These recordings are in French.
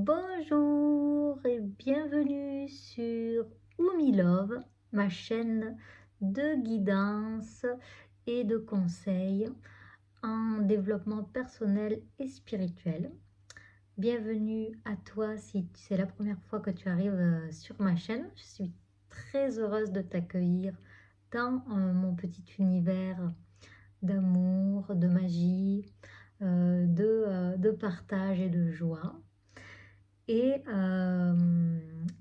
Bonjour et bienvenue sur Oumi Love, ma chaîne de guidance et de conseils en développement personnel et spirituel. Bienvenue à toi si c'est la première fois que tu arrives sur ma chaîne. Je suis très heureuse de t'accueillir dans mon petit univers d'amour, de magie, de partage et de joie. Et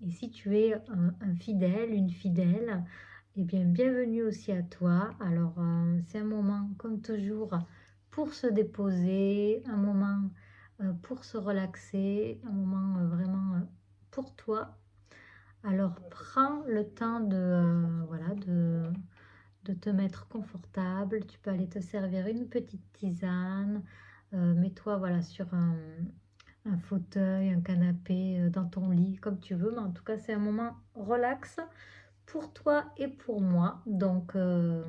si tu es un fidèle, une fidèle, eh bien, bienvenue aussi à toi. Alors, c'est un moment, comme toujours, pour se déposer, un moment pour se relaxer, un moment vraiment pour toi. Alors, prends le temps voilà, de te mettre confortable. Tu peux aller te servir une petite tisane. Mets-toi voilà, sur un fauteuil, un canapé, dans ton lit, comme tu veux. Mais en tout cas, c'est un moment relax pour toi et pour moi. Donc, on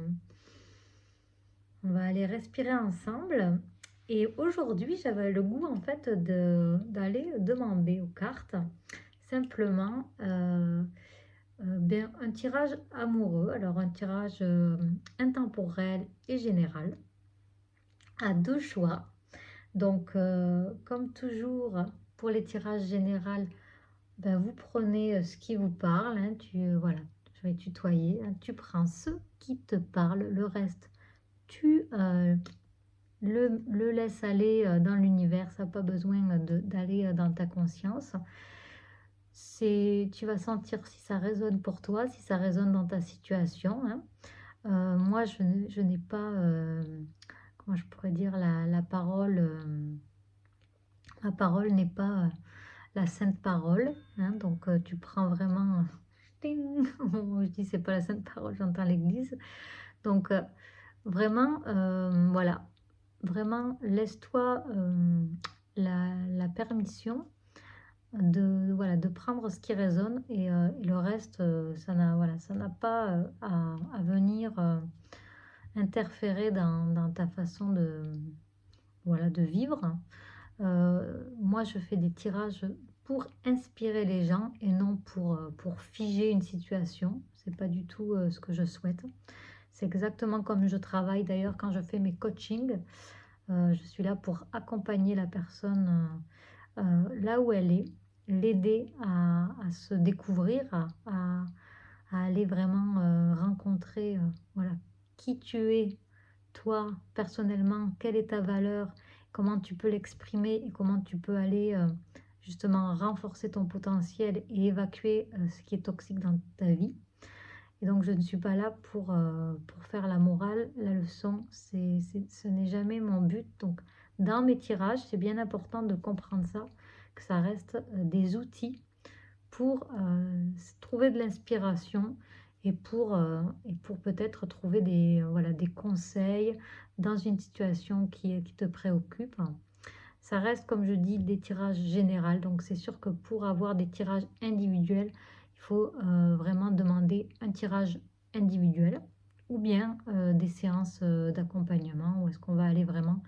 va aller respirer ensemble. Et aujourd'hui, j'avais le goût en fait d'aller demander aux cartes simplement bien, un tirage amoureux. Alors, un tirage intemporel et général à deux choix. Donc, comme toujours, pour les tirages généraux, ben, vous prenez ce qui vous parle. Hein, voilà, je vais tutoyer. Hein, tu prends ce qui te parle, le reste, tu le laisses aller dans l'univers. Ça n'a pas besoin d'aller dans ta conscience. Tu vas sentir si ça résonne pour toi, si ça résonne dans ta situation. Hein. Moi, je n'ai pas, comment je pourrais dire, la parole. Ma parole n'est pas la sainte parole, hein, donc tu prends vraiment, ding, je dis c'est pas la sainte parole, j'entends l'église, donc vraiment, voilà, vraiment laisse-toi la permission voilà, de prendre ce qui résonne et le reste, voilà, ça n'a pas à venir interférer dans ta façon voilà, de vivre. Moi, je fais des tirages pour inspirer les gens et non pour figer une situation. C'est pas du tout ce que je souhaite. C'est exactement comme je travaille d'ailleurs quand je fais mes coachings. Je suis là pour accompagner la personne là où elle est, l'aider à se découvrir, à aller vraiment rencontrer voilà, qui tu es, toi, personnellement, quelle est ta valeur, comment tu peux l'exprimer et comment tu peux aller justement renforcer ton potentiel et évacuer ce qui est toxique dans ta vie. Et donc, je ne suis pas là pour faire la morale, la leçon, ce n'est jamais mon but. Donc, dans mes tirages, c'est bien important de comprendre ça, que ça reste des outils pour trouver de l'inspiration et pour peut-être trouver voilà, des conseils dans une situation qui te préoccupe. Ça reste, comme je dis, des tirages généraux. Donc, c'est sûr que pour avoir des tirages individuels, il faut vraiment demander un tirage individuel ou bien des séances d'accompagnement où est-ce qu'on va aller vraiment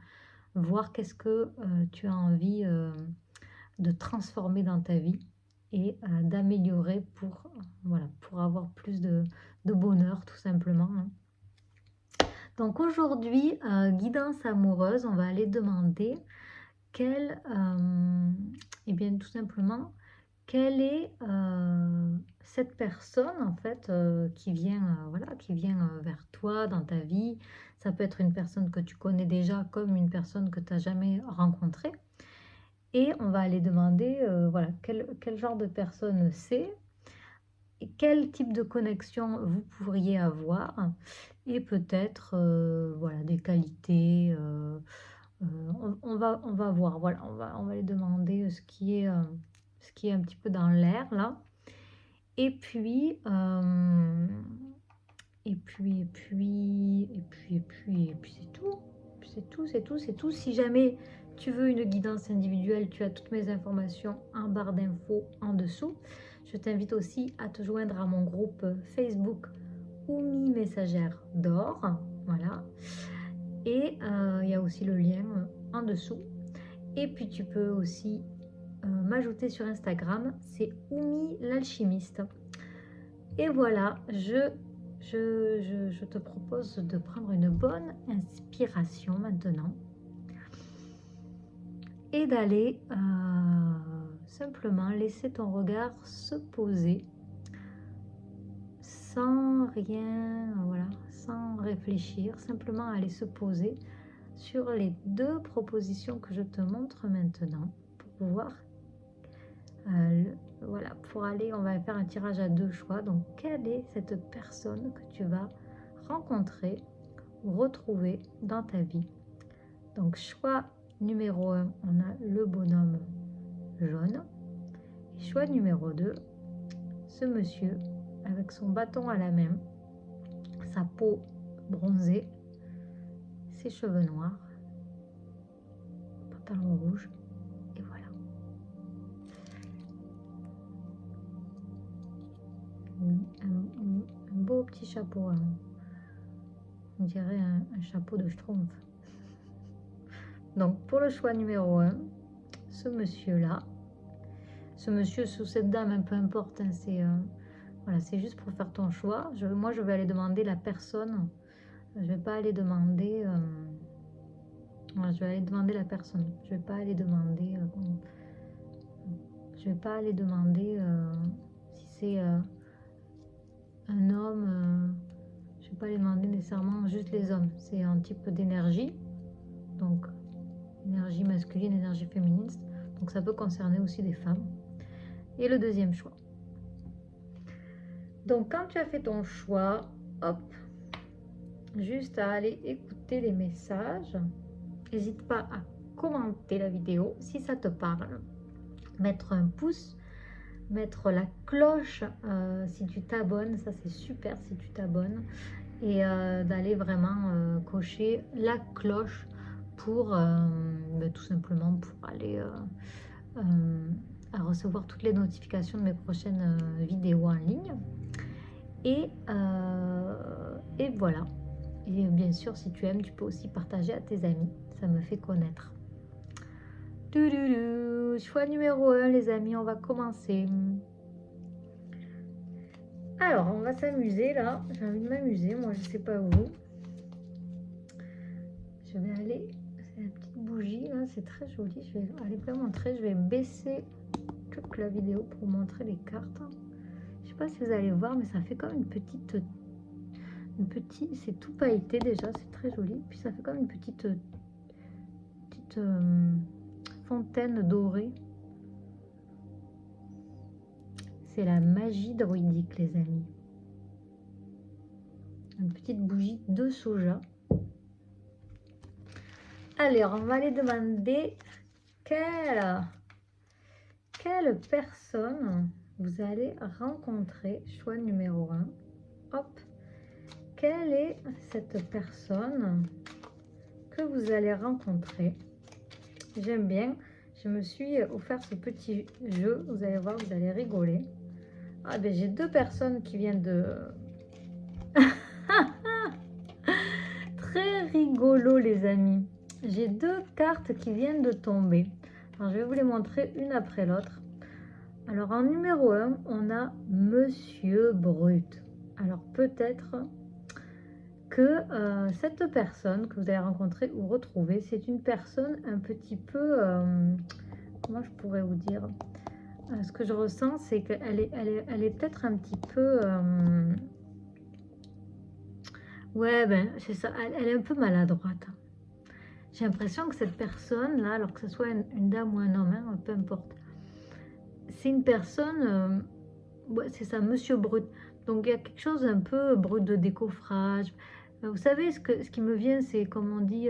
voir qu'est-ce que tu as envie de transformer dans ta vie et d'améliorer voilà, pour avoir plus de bonheur tout simplement. Hein. Donc aujourd'hui, guidance amoureuse, on va aller demander et bien tout simplement, quelle est cette personne en fait voilà, qui vient vers toi dans ta vie. Ça peut être une personne que tu connais déjà comme une personne que tu n'as jamais rencontrée. Et on va aller demander voilà, quel genre de personne c'est et quel type de connexion vous pourriez avoir et peut-être voilà, des qualités. On va voir, voilà, on va aller demander ce qui est un petit peu dans l'air là. Et puis, c'est tout. C'est tout. Si jamais tu veux une guidance individuelle, tu as toutes mes informations en barre d'infos en dessous. Je t'invite aussi à te joindre à mon groupe Facebook Oumi Messagère d'Or. Voilà. Et il y a aussi le lien en dessous. Et puis tu peux aussi m'ajouter sur Instagram, c'est Oumi l'alchimiste. Et voilà, je te propose de prendre une bonne inspiration maintenant et d'aller simplement laisser ton regard se poser sans rien, voilà, sans réfléchir, simplement aller se poser sur les deux propositions que je te montre maintenant pour pouvoir, voilà, pour aller, on va faire un tirage à deux choix. Donc, quelle est cette personne que tu vas rencontrer ou retrouver dans ta vie? Donc, choix numéro 1, on a le bonhomme jaune. Et choix numéro 2, ce monsieur avec son bâton à la main, sa peau bronzée, ses cheveux noirs, pantalon rouge, et voilà. Un beau petit chapeau, hein. On dirait un chapeau de Schtroumpf. Donc pour le choix numéro 1, ce monsieur-là, ce monsieur sous cette dame, hein, peu importe, hein, c'est voilà, c'est juste pour faire ton choix. Moi, je vais aller demander la personne. Je vais pas aller demander. Voilà, je vais aller demander la personne. Je vais pas aller demander. Je vais pas aller demander si c'est un homme. Je vais pas aller demander nécessairement juste les hommes. C'est un type d'énergie. Donc, énergie masculine, énergie féminine. Donc, ça peut concerner aussi des femmes. Et le deuxième choix. Donc, quand tu as fait ton choix, hop, juste à aller écouter les messages. N'hésite pas à commenter la vidéo si ça te parle. Mettre un pouce, mettre la cloche si tu t'abonnes, ça c'est super si tu t'abonnes. Et d'aller vraiment cocher la cloche pour tout simplement pour aller à recevoir toutes les notifications de mes prochaines vidéos en ligne. Et voilà. Et bien sûr, si tu aimes, tu peux aussi partager à tes amis. Ça me fait connaître. Choix numéro 1, les amis, on va commencer. Alors, on va s'amuser là. J'ai envie de m'amuser, moi je sais pas où. Je vais aller, c'est la petite bougie là, c'est très joli. Je vais aller vous la montrer. Je vais baisser toute la vidéo pour vous montrer les cartes. Je sais pas si vous allez voir, mais ça fait comme une petite, c'est tout pailleté déjà, c'est très joli. Puis ça fait comme une petite fontaine dorée. C'est la magie druidique, les amis. Une petite bougie de soja. Alors, on va aller demander quelle personne vous allez rencontrer. Choix numéro 1. Hop. Quelle est cette personne que vous allez rencontrer? J'aime bien. Je me suis offert ce petit jeu. Vous allez voir, vous allez rigoler. Ah ben, j'ai deux personnes qui viennent de... Très rigolo, les amis. J'ai deux cartes qui viennent de tomber. Alors, je vais vous les montrer une après l'autre. Alors, en numéro 1, on a Monsieur Brut. Alors, peut-être que cette personne que vous allez rencontrer ou retrouver, c'est une personne un petit peu... comment je pourrais vous dire? Ce que je ressens, c'est qu'elle est peut-être un petit peu... ouais, ben, c'est ça. Elle est un peu maladroite. J'ai l'impression que cette personne-là, alors que ce soit une dame ou un homme, hein, peu importe, c'est une personne... ouais, c'est ça, Monsieur Brut. Donc, il y a quelque chose un peu brut de décoffrage. Vous savez, ce qui me vient, c'est comme on dit...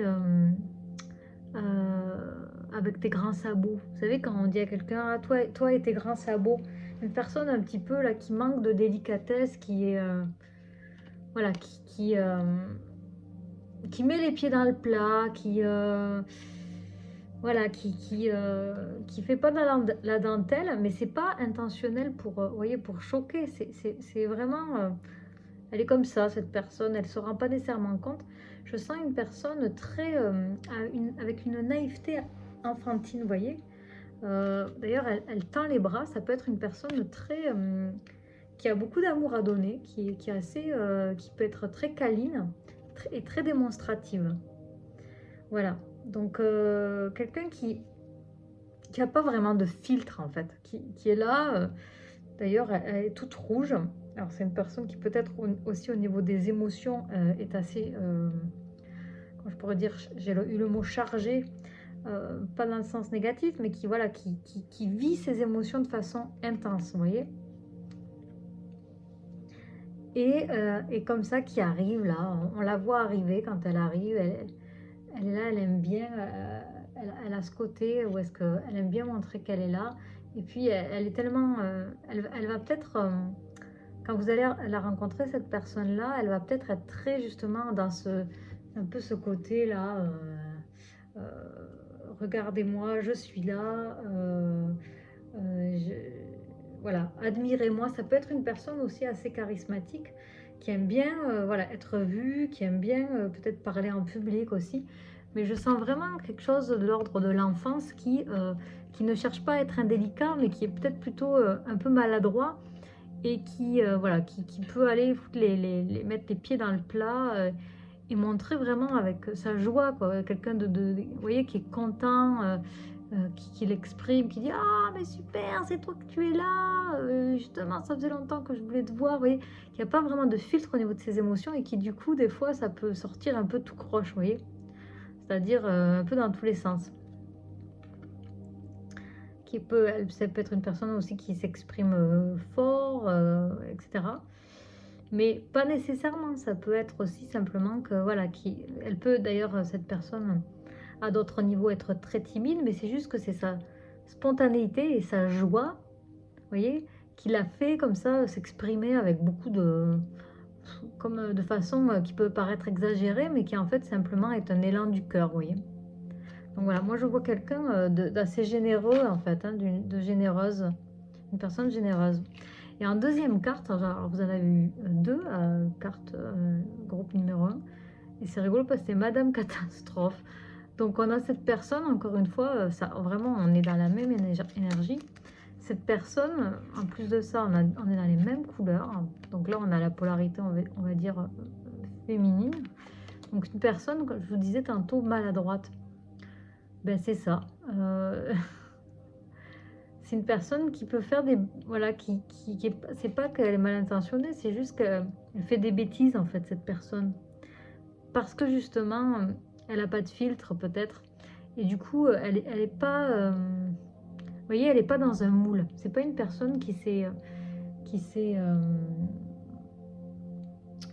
avec tes grands sabots. Vous savez, quand on dit à quelqu'un, ah, toi et tes grands sabots, une personne un petit peu là qui manque de délicatesse, qui est voilà, qui met les pieds dans le plat, qui voilà, qui fait pas de la dentelle, mais c'est pas intentionnel pour voyez, pour choquer. C'est vraiment elle est comme ça, cette personne, elle se rend pas nécessairement compte. Je sens une personne très avec une naïveté enfantine, vous voyez. D'ailleurs, elle tend les bras. Ça peut être une personne très, qui a beaucoup d'amour à donner, qui est assez, qui peut être très câline et très démonstrative. Voilà. Donc, quelqu'un qui a pas vraiment de filtre, en fait, qui est là. D'ailleurs, elle est toute rouge. Alors, c'est une personne qui peut-être aussi au niveau des émotions est assez, comment je pourrais dire, j'ai eu le mot chargé, pas dans le sens négatif, mais qui, voilà, qui vit ses émotions de façon intense, vous voyez. Et comme ça, qui arrive là, on la voit arriver quand elle arrive, elle est là, elle aime bien, elle a ce côté où est-ce qu'elle aime bien montrer qu'elle est là. Et puis, elle est tellement, elle va peut-être, quand vous allez la rencontrer, cette personne-là, elle va peut-être être très justement dans un peu ce côté-là. Euh, Regardez-moi, je suis là. Euh, je- voilà, admirez-moi. Ça peut être une personne aussi assez charismatique qui aime bien voilà, être vue, qui aime bien peut-être parler en public aussi. Mais je sens vraiment quelque chose de l'ordre de l'enfance qui ne cherche pas à être indélicat, mais qui est peut-être plutôt un peu maladroit et voilà, qui peut aller mettre les pieds dans le plat et montrer vraiment avec sa joie, quoi. Quelqu'un vous voyez, qui est content, qui l'exprime, qui dit ah mais super, c'est toi que tu es là, justement ça faisait longtemps que je voulais te voir, vous voyez, il n'y a pas vraiment de filtre au niveau de ses émotions et qui du coup des fois ça peut sortir un peu tout croche, vous voyez, c'est-à-dire un peu dans tous les sens. Ça peut être une personne aussi qui s'exprime fort, etc. Mais pas nécessairement, ça peut être aussi simplement que, voilà, elle peut d'ailleurs, cette personne, à d'autres niveaux, être très timide, mais c'est juste que c'est sa spontanéité et sa joie, vous voyez, qui l'a fait comme ça s'exprimer avec beaucoup de façon qui peut paraître exagérée, mais qui en fait simplement est un élan du cœur, vous voyez. Donc voilà, moi je vois quelqu'un d'assez généreux en fait, hein, de généreuse, une personne généreuse. Et en deuxième carte, alors vous en avez eu deux, carte groupe numéro un, et c'est rigolo parce que c'est Madame Catastrophe. Donc on a cette personne, encore une fois, ça, vraiment on est dans la même énergie. Cette personne, en plus de ça, on est dans les mêmes couleurs. Donc là on a la polarité, on va dire, féminine. Donc une personne, comme je vous disais tantôt, maladroite. Ben c'est ça. C'est une personne qui peut faire des... Voilà, c'est pas qu'elle est mal intentionnée, c'est juste qu'elle fait des bêtises, en fait, cette personne. Parce que, justement, elle n'a pas de filtre, peut-être. Et du coup, elle est pas... vous voyez, elle n'est pas dans un moule. C'est pas une personne qui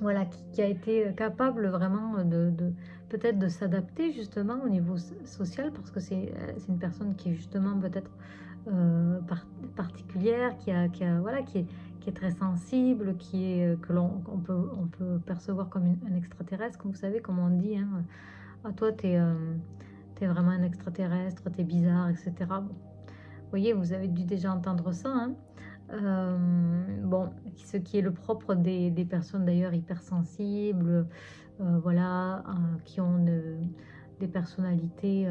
voilà, qui a été capable vraiment peut-être de s'adapter, justement, au niveau social, parce que c'est une personne qui est, justement, peut-être particulière, voilà, qui est très sensible, on peut percevoir comme un extraterrestre, comme vous savez, comme on dit, hein, ah toi t'es vraiment un extraterrestre, t'es bizarre, etc. Bon, vous voyez, vous avez dû déjà entendre ça, hein. Bon, ce qui est le propre des personnes d'ailleurs hypersensibles, voilà, qui ont des personnalités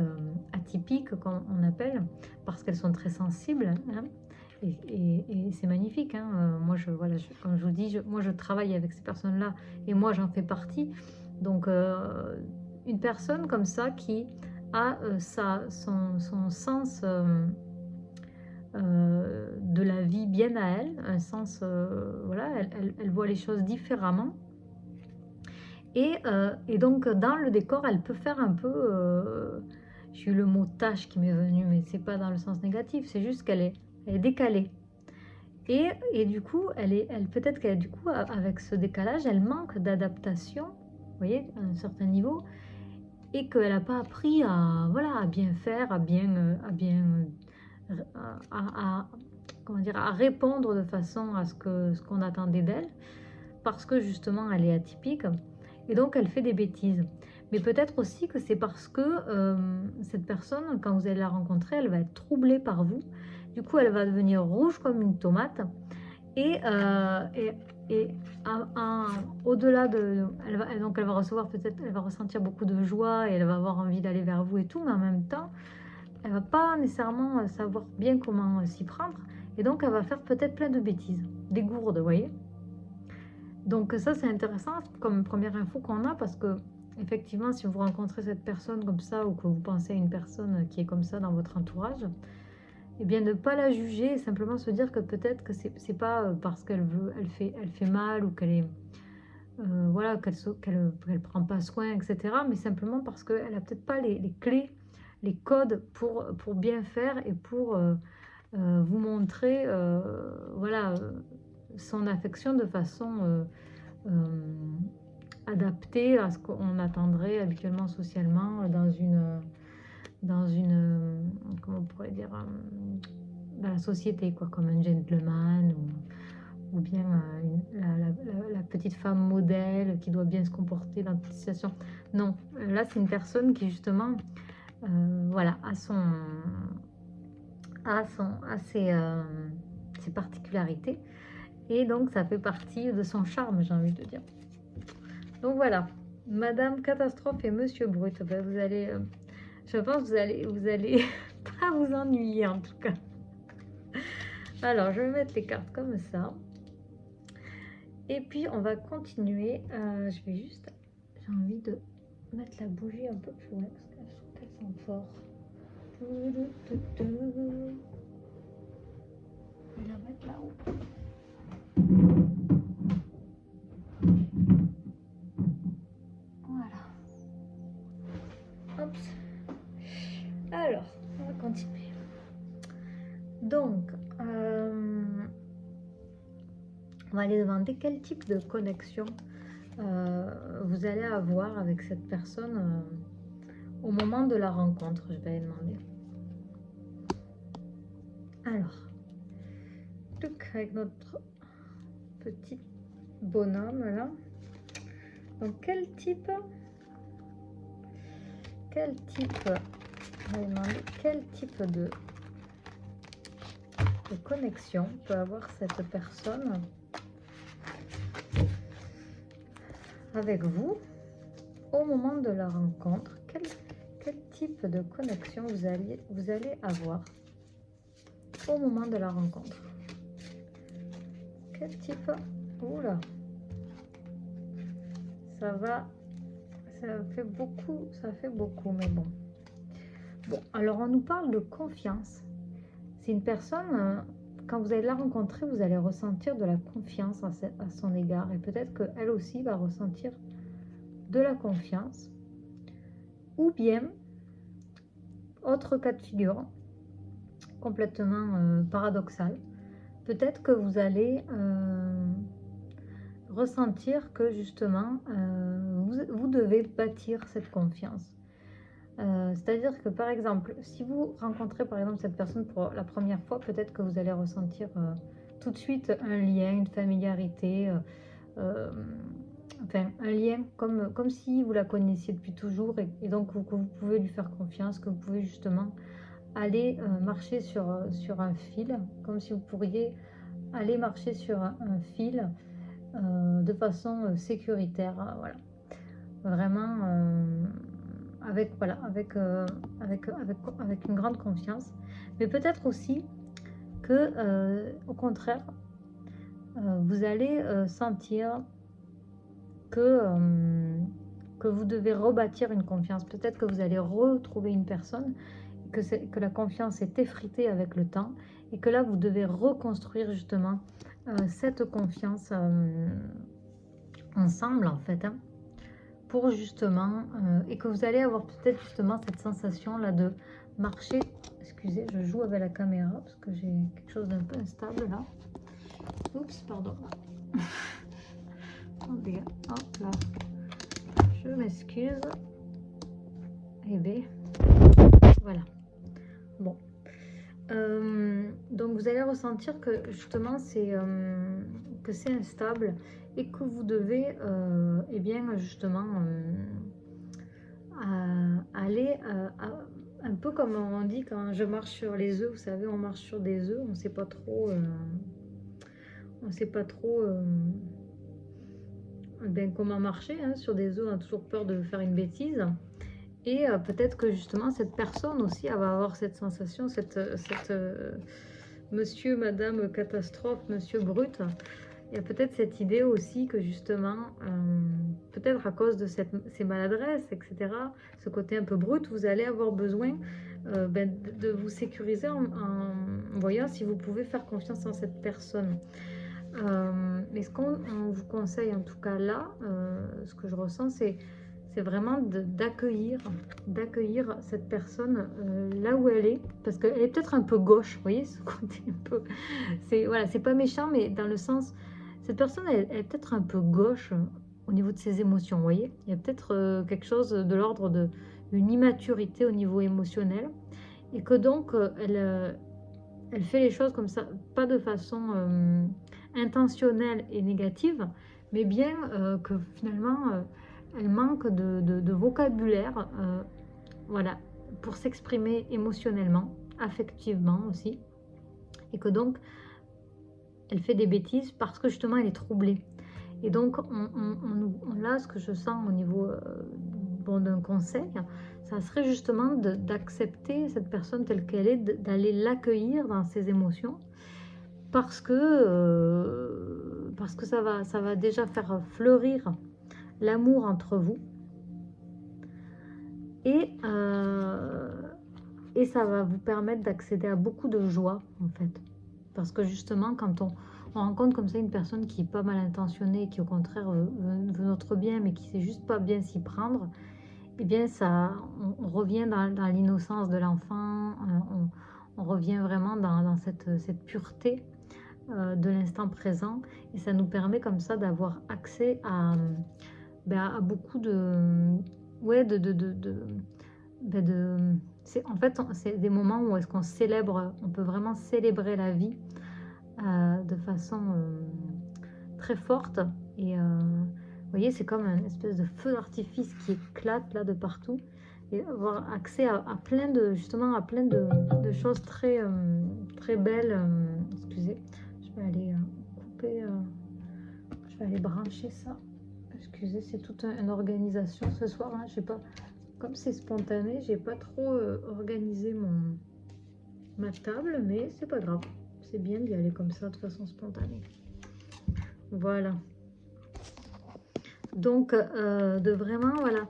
atypiques, comme on appelle, parce qu'elles sont très sensibles, hein, et c'est magnifique, hein. Moi, voilà, comme je vous dis, moi je travaille avec ces personnes-là et moi j'en fais partie. Donc, une personne comme ça qui a son sens de la vie bien à elle, un sens, voilà, elle voit les choses différemment. Et donc, dans le décor, elle peut faire un peu. J'ai eu le mot tâche qui m'est venu, mais c'est pas dans le sens négatif, c'est juste elle est décalée. Et du coup, peut-être qu'elle, du coup, avec ce décalage, elle manque d'adaptation, vous voyez, à un certain niveau, et qu'elle n'a pas appris voilà, à bien faire, à, comment dire, à répondre de façon à ce qu'on attendait d'elle, parce que justement, elle est atypique. Et donc, elle fait des bêtises. Mais peut-être aussi que c'est parce que cette personne, quand vous allez la rencontrer, elle va être troublée par vous. Du coup, elle va devenir rouge comme une tomate. Et, euh, et, et au-delà donc elle va recevoir peut-être, elle va ressentir beaucoup de joie et elle va avoir envie d'aller vers vous et tout, mais en même temps, elle va pas nécessairement savoir bien comment s'y prendre. Et donc, elle va faire peut-être plein de bêtises, des gourdes, vous voyez. Donc ça, c'est intéressant comme première info qu'on a parce que, effectivement, si vous rencontrez cette personne comme ça ou que vous pensez à une personne qui est comme ça dans votre entourage, eh bien, ne pas la juger et simplement se dire que peut-être que c'est pas parce qu'elle veut, elle fait mal ou qu'elle est, voilà, qu'elle prend pas soin, etc. Mais simplement parce qu'elle a peut-être pas les clés, les codes pour bien faire et pour vous montrer, voilà, son affection de façon adaptée à ce qu'on attendrait habituellement socialement dans une, comment on pourrait dire, dans la société, quoi, comme un gentleman ou bien la petite femme modèle qui doit bien se comporter dans toute situation. Non, là c'est une personne qui justement, voilà, ses particularités et donc ça fait partie de son charme, j'ai envie de dire. Donc voilà, Madame Catastrophe et Monsieur Brut. Ben, vous allez, je pense que vous allez pas vous ennuyer en tout cas. Alors, je vais mettre les cartes comme ça. Et puis, on va continuer. Je vais juste, j'ai envie de mettre la bougie un peu plus loin parce qu'elles sont fortes. Je vais la mettre là-haut. Voilà. Hop. Alors, on va continuer. Donc, on va aller demander quel type de connexion vous allez avoir avec cette personne au moment de la rencontre. Je vais aller demander. Alors, avec notre petit bonhomme là. Donc, quel type on va demander quel type de connexion peut avoir cette personne avec vous au moment de la rencontre. Quel type de connexion vous allez avoir au moment de la rencontre? Quel type? Oula, ça fait beaucoup, mais bon. Bon, alors on nous parle de confiance. C'est une personne, quand vous allez la rencontrer, vous allez ressentir de la confiance à son égard. Et peut-être qu'elle aussi va ressentir de la confiance. Ou bien, autre cas de figure, complètement paradoxal, peut-être que vous allez ressentir que justement, vous devez bâtir cette confiance. C'est-à-dire que par exemple, si vous rencontrez par exemple cette personne pour la première fois, peut-être que vous allez ressentir tout de suite un lien, une familiarité, enfin un lien comme si vous la connaissiez depuis toujours et donc que vous pouvez lui faire confiance, que vous pouvez justement aller marcher sur un fil, comme si vous pourriez aller marcher sur un fil de façon sécuritaire, voilà. Vraiment avec une grande confiance, mais peut-être aussi que au contraire vous allez sentir que vous devez rebâtir une confiance. Peut-être que vous allez retrouver une personne, que la confiance est effritée avec le temps et que là vous devez reconstruire justement cette confiance ensemble en fait, hein, pour justement, et que vous allez avoir peut-être justement cette sensation là de marcher. Excusez, je joue avec la caméra parce que j'ai quelque chose d'un peu instable là. Oups, pardon. Attendez, hop là. Je m'excuse. Eh bien, voilà. Bon. Donc vous allez ressentir que justement c'est instable et que vous devez eh bien justement aller un peu comme on dit quand je marche sur les œufs, vous savez, on marche sur des œufs, on sait pas trop ben, comment marcher hein, sur des œufs, on a toujours peur de faire une bêtise Et peut-être que justement cette personne aussi, elle va avoir cette sensation, monsieur, madame catastrophe, monsieur brut. Il y a peut-être cette idée aussi que justement, peut-être à cause de ces maladresses, etc., ce côté un peu brut, vous allez avoir besoin de vous sécuriser en voyant si vous pouvez faire confiance en cette personne. Mais ce qu'on vous conseille en tout cas là, ce que je ressens, c'est vraiment d'accueillir cette personne là où elle est, parce qu'elle est peut-être un peu gauche, vous voyez, ce côté un peu, voilà, c'est pas méchant, mais dans le sens, cette personne, elle est peut-être un peu gauche au niveau de ses émotions, vous voyez, il y a peut-être quelque chose de l'ordre d'une immaturité au niveau émotionnel, et que donc elle fait les choses comme ça, pas de façon intentionnelle et négative, mais bien que finalement, elle manque de vocabulaire, voilà, pour s'exprimer émotionnellement, affectivement aussi, et que donc, elle fait des bêtises parce que justement, elle est troublée. Et donc, là, ce que je sens au niveau d'un conseil, ça serait justement d'accepter cette personne telle qu'elle est, d'aller l'accueillir dans ses émotions, parce que ça va déjà faire fleurir l'amour entre vous, et, et ça va vous permettre d'accéder à beaucoup de joie, en fait. Parce que justement, quand on rencontre comme ça une personne qui est pas mal intentionnée, qui au contraire veut notre bien, mais qui sait juste pas bien s'y prendre, eh bien on revient dans l'innocence de l'enfant, on revient vraiment dans cette pureté de l'instant présent, et ça nous permet comme ça d'avoir accès à beaucoup de... Ouais, en fait, c'est des moments où est-ce qu'on célèbre, on peut vraiment célébrer la vie de façon très forte. Et vous voyez, c'est comme une espèce de feu d'artifice qui éclate là de partout. Et avoir accès à plein de, justement, à plein de choses très belles. Excusez, je vais aller couper, je vais aller brancher ça. Excusez, c'est toute une organisation ce soir. Hein, je sais pas, comme c'est spontané, j'ai pas trop organisé ma table, mais c'est pas grave. C'est bien d'y aller comme ça de façon spontanée. Voilà. Donc, de vraiment, voilà,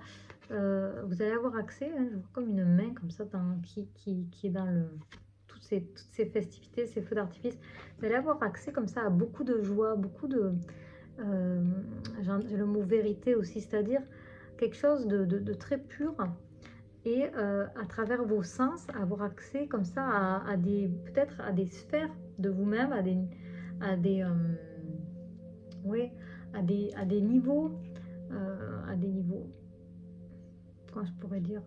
vous allez avoir accès, hein, je vois comme une main comme ça qui est dans toutes ces festivités, ces feux d'artifice. Vous allez avoir accès comme ça à beaucoup de joie, beaucoup de... j'ai le mot vérité aussi, c'est-à-dire quelque chose de très pur, et à travers vos sens, avoir accès comme ça peut-être à des sphères de vous-même, à des oui, à des niveaux, comment je pourrais dire,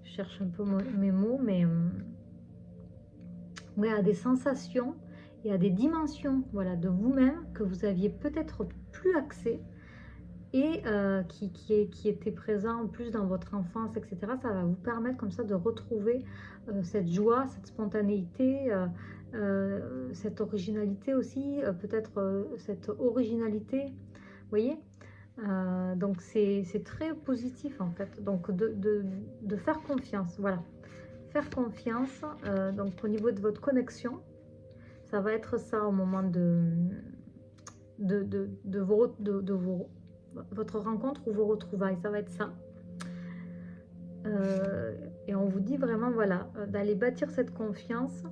je cherche un peu mes mots, mais ouais, à des sensations et à des dimensions, voilà, de vous-même que vous aviez peut-être plus accès, et qui était présent plus dans votre enfance, etc. Ça va vous permettre comme ça de retrouver cette joie, cette spontanéité, cette originalité aussi, peut-être cette originalité, vous voyez. Donc c'est très positif en fait, donc de faire confiance, voilà. Faire confiance, donc au niveau de votre connexion, ça va être ça au moment votre rencontre ou vos retrouvailles, ça va être ça. Et on vous dit vraiment, voilà, d'aller bâtir cette confiance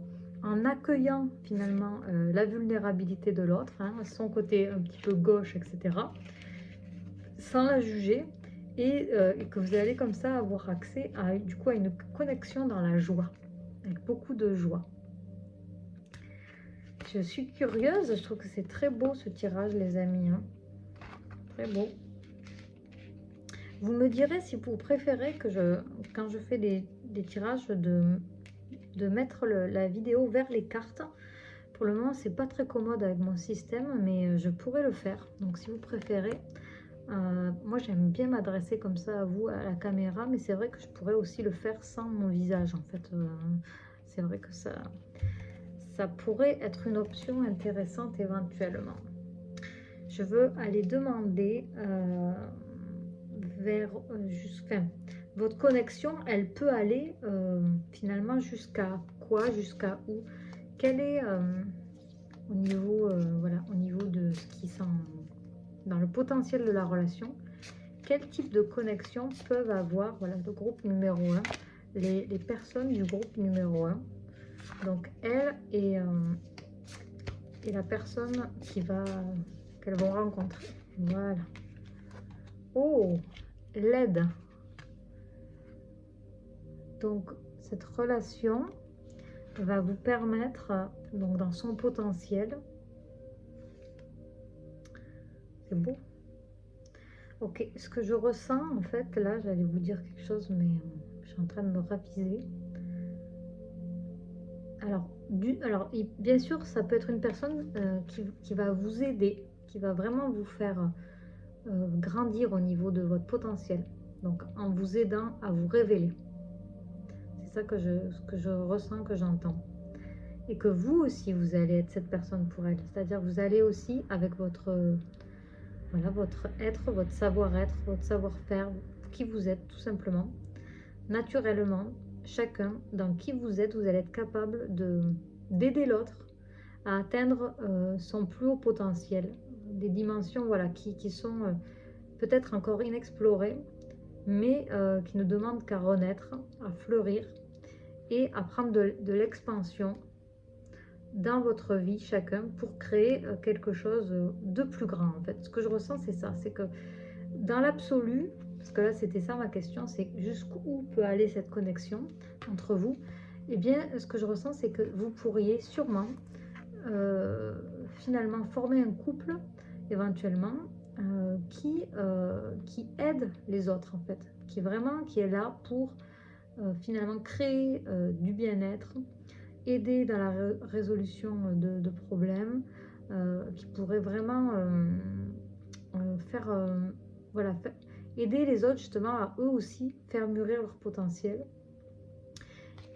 en accueillant finalement la vulnérabilité de l'autre, hein, son côté un petit peu gauche, etc., sans la juger, et que vous allez comme ça avoir accès à, du coup, à une connexion dans la joie, avec beaucoup de joie. Je suis curieuse, je trouve que c'est très beau ce tirage, les amis, hein. Très beau. Vous me direz si vous préférez que quand je fais des tirages, de mettre la vidéo vers les cartes. Pour le moment, c'est pas très commode avec mon système, mais je pourrais le faire. Donc si vous préférez, moi j'aime bien m'adresser comme ça à vous, à la caméra, mais c'est vrai que je pourrais aussi le faire sans mon visage. En fait, c'est vrai que ça pourrait être une option intéressante éventuellement. Je veux aller demander votre connexion, elle peut aller finalement jusqu'à quoi, jusqu'à où? Quel est au niveau, voilà, au niveau de ce qui sont dans le potentiel de la relation, quel type de connexion peuvent avoir, voilà, le groupe numéro 1, les personnes du groupe numéro 1. Donc, elle et la personne qu'elles vont rencontrer. Voilà. Oh, l'aide. Donc, cette relation va vous permettre, donc dans son potentiel, c'est beau. Ok, ce que je ressens, en fait, là, j'allais vous dire quelque chose, mais je suis en train de me raviser. Alors, bien sûr, ça peut être une personne qui va vous aider, qui va vraiment vous faire grandir au niveau de votre potentiel. Donc, en vous aidant à vous révéler. C'est ça ce que je ressens, que j'entends. Et que vous aussi, vous allez être cette personne pour elle. C'est-à-dire, vous allez aussi, avec voilà, votre être, votre savoir-être, votre savoir-faire, qui vous êtes tout simplement, naturellement, chacun, dans qui vous êtes, vous allez être capable d'aider l'autre à atteindre son plus haut potentiel. Des dimensions voilà, qui sont peut-être encore inexplorées, mais qui ne demandent qu'à renaître, à fleurir et à prendre de l'expansion dans votre vie chacun pour créer quelque chose de plus grand en fait. Ce que je ressens c'est ça, c'est que dans l'absolu, parce que là c'était ça ma question, c'est jusqu'où peut aller cette connexion entre vous. Et bien ce que je ressens c'est que vous pourriez sûrement finalement former un couple éventuellement qui aide les autres en fait, qui est là pour finalement créer du bien-être, aider dans la résolution de problèmes, qui pourrait vraiment faire, voilà, aider les autres justement à eux aussi faire mûrir leur potentiel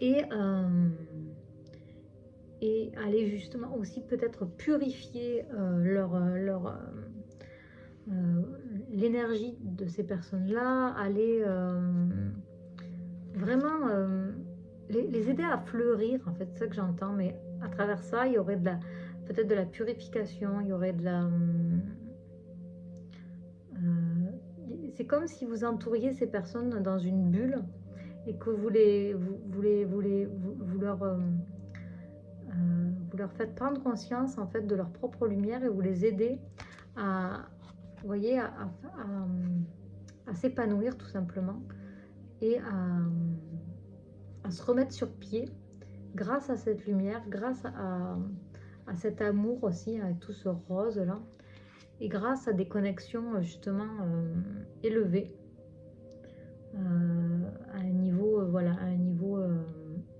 et, et aller justement aussi peut-être purifier l'énergie de ces personnes-là, aller vraiment les aider à fleurir, en fait, c'est ça que j'entends, mais à travers ça, il y aurait peut-être de la purification, il y aurait de la... c'est comme si vous entouriez ces personnes dans une bulle et que vous leur faites prendre conscience en fait de leur propre lumière et vous les aidez à, vous voyez, à s'épanouir tout simplement et à se remettre sur pied grâce à cette lumière, grâce à cet amour aussi, avec tout ce rose là, et grâce à des connexions justement élevées, à un niveau, voilà, à un niveau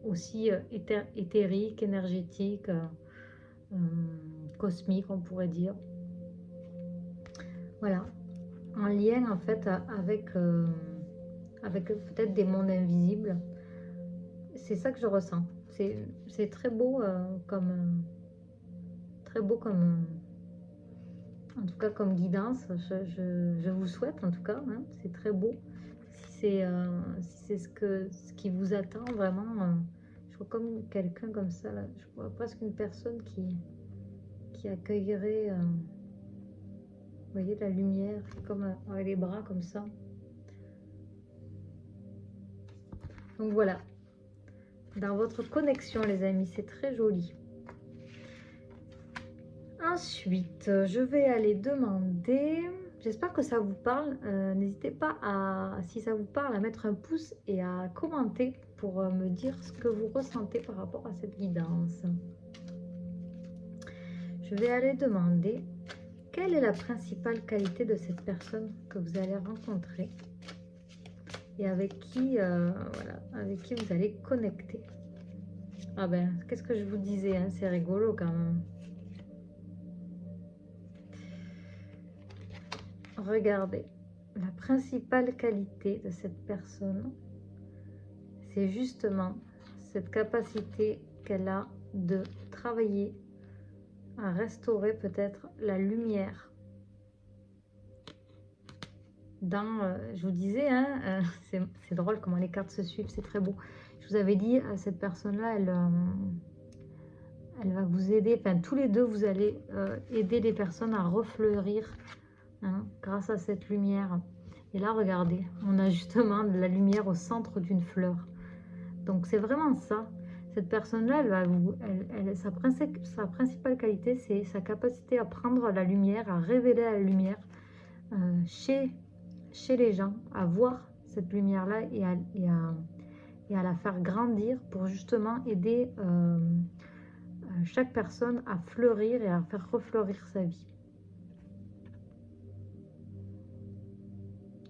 aussi éthérique, énergétique, cosmique, on pourrait dire. Voilà, en lien en fait avec peut-être des mondes invisibles. C'est ça que je ressens. C'est très beau très beau comme en tout cas comme guidance. Je vous souhaite en tout cas, hein, c'est très beau. Si c'est ce qui vous attend vraiment, je vois comme quelqu'un comme ça là, je vois presque une personne qui accueillerait, vous voyez la lumière, comme avec les bras comme ça. Donc voilà, dans votre connexion les amis, c'est très joli. Ensuite, je vais aller demander, j'espère que ça vous parle, n'hésitez pas si ça vous parle, à mettre un pouce et à commenter pour me dire ce que vous ressentez par rapport à cette guidance. Je vais aller demander, quelle est la principale qualité de cette personne que vous allez rencontrer et avec qui vous allez connecter. Ah ben, qu'est-ce que je vous disais, hein, c'est rigolo quand même. Regardez, la principale qualité de cette personne, c'est justement cette capacité qu'elle a de travailler à restaurer peut-être la lumière je vous disais, hein, c'est drôle comment les cartes se suivent, c'est très beau. Je vous avais dit, cette personne-là, elle va vous aider, enfin tous les deux, vous allez aider les personnes à refleurir, hein, grâce à cette lumière. Et là, regardez, on a justement de la lumière au centre d'une fleur. Donc c'est vraiment ça. Cette personne-là, sa principale qualité, c'est sa capacité à prendre la lumière, à révéler la lumière chez les gens, à voir cette lumière-là et à la faire grandir pour justement aider chaque personne à fleurir et à faire refleurir sa vie.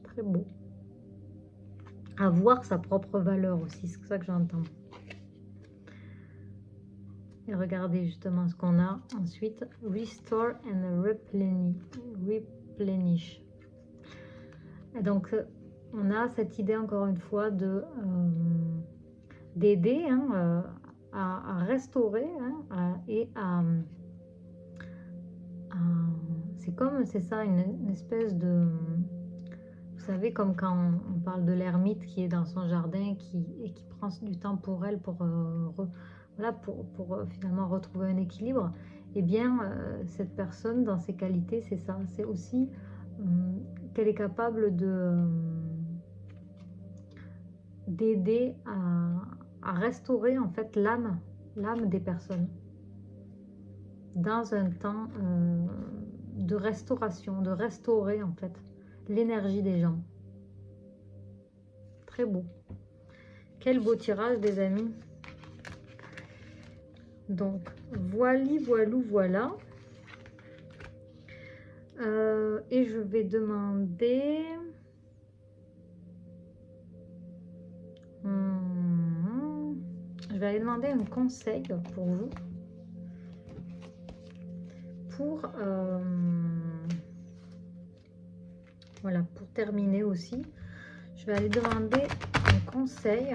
Très beau. À voir sa propre valeur aussi, c'est ça que j'entends. Et regardez justement ce qu'on a ensuite. Restore and replenish. Et donc, on a cette idée encore une fois d'aider à restaurer et c'est ça, une espèce de... Vous savez, comme quand on parle de l'ermite qui est dans son jardin et qui prend du temps pour elle pour finalement retrouver un équilibre, eh bien, cette personne, dans ses qualités, c'est ça. C'est aussi qu'elle est capable d'aider à restaurer en fait l'âme des personnes dans un temps de restauration, de restaurer en fait l'énergie des gens. Très beau. Quel beau tirage, les amis. Donc, voilà. Et je vais demander... je vais aller demander un conseil pour vous. Voilà, pour terminer aussi, je vais aller demander un conseil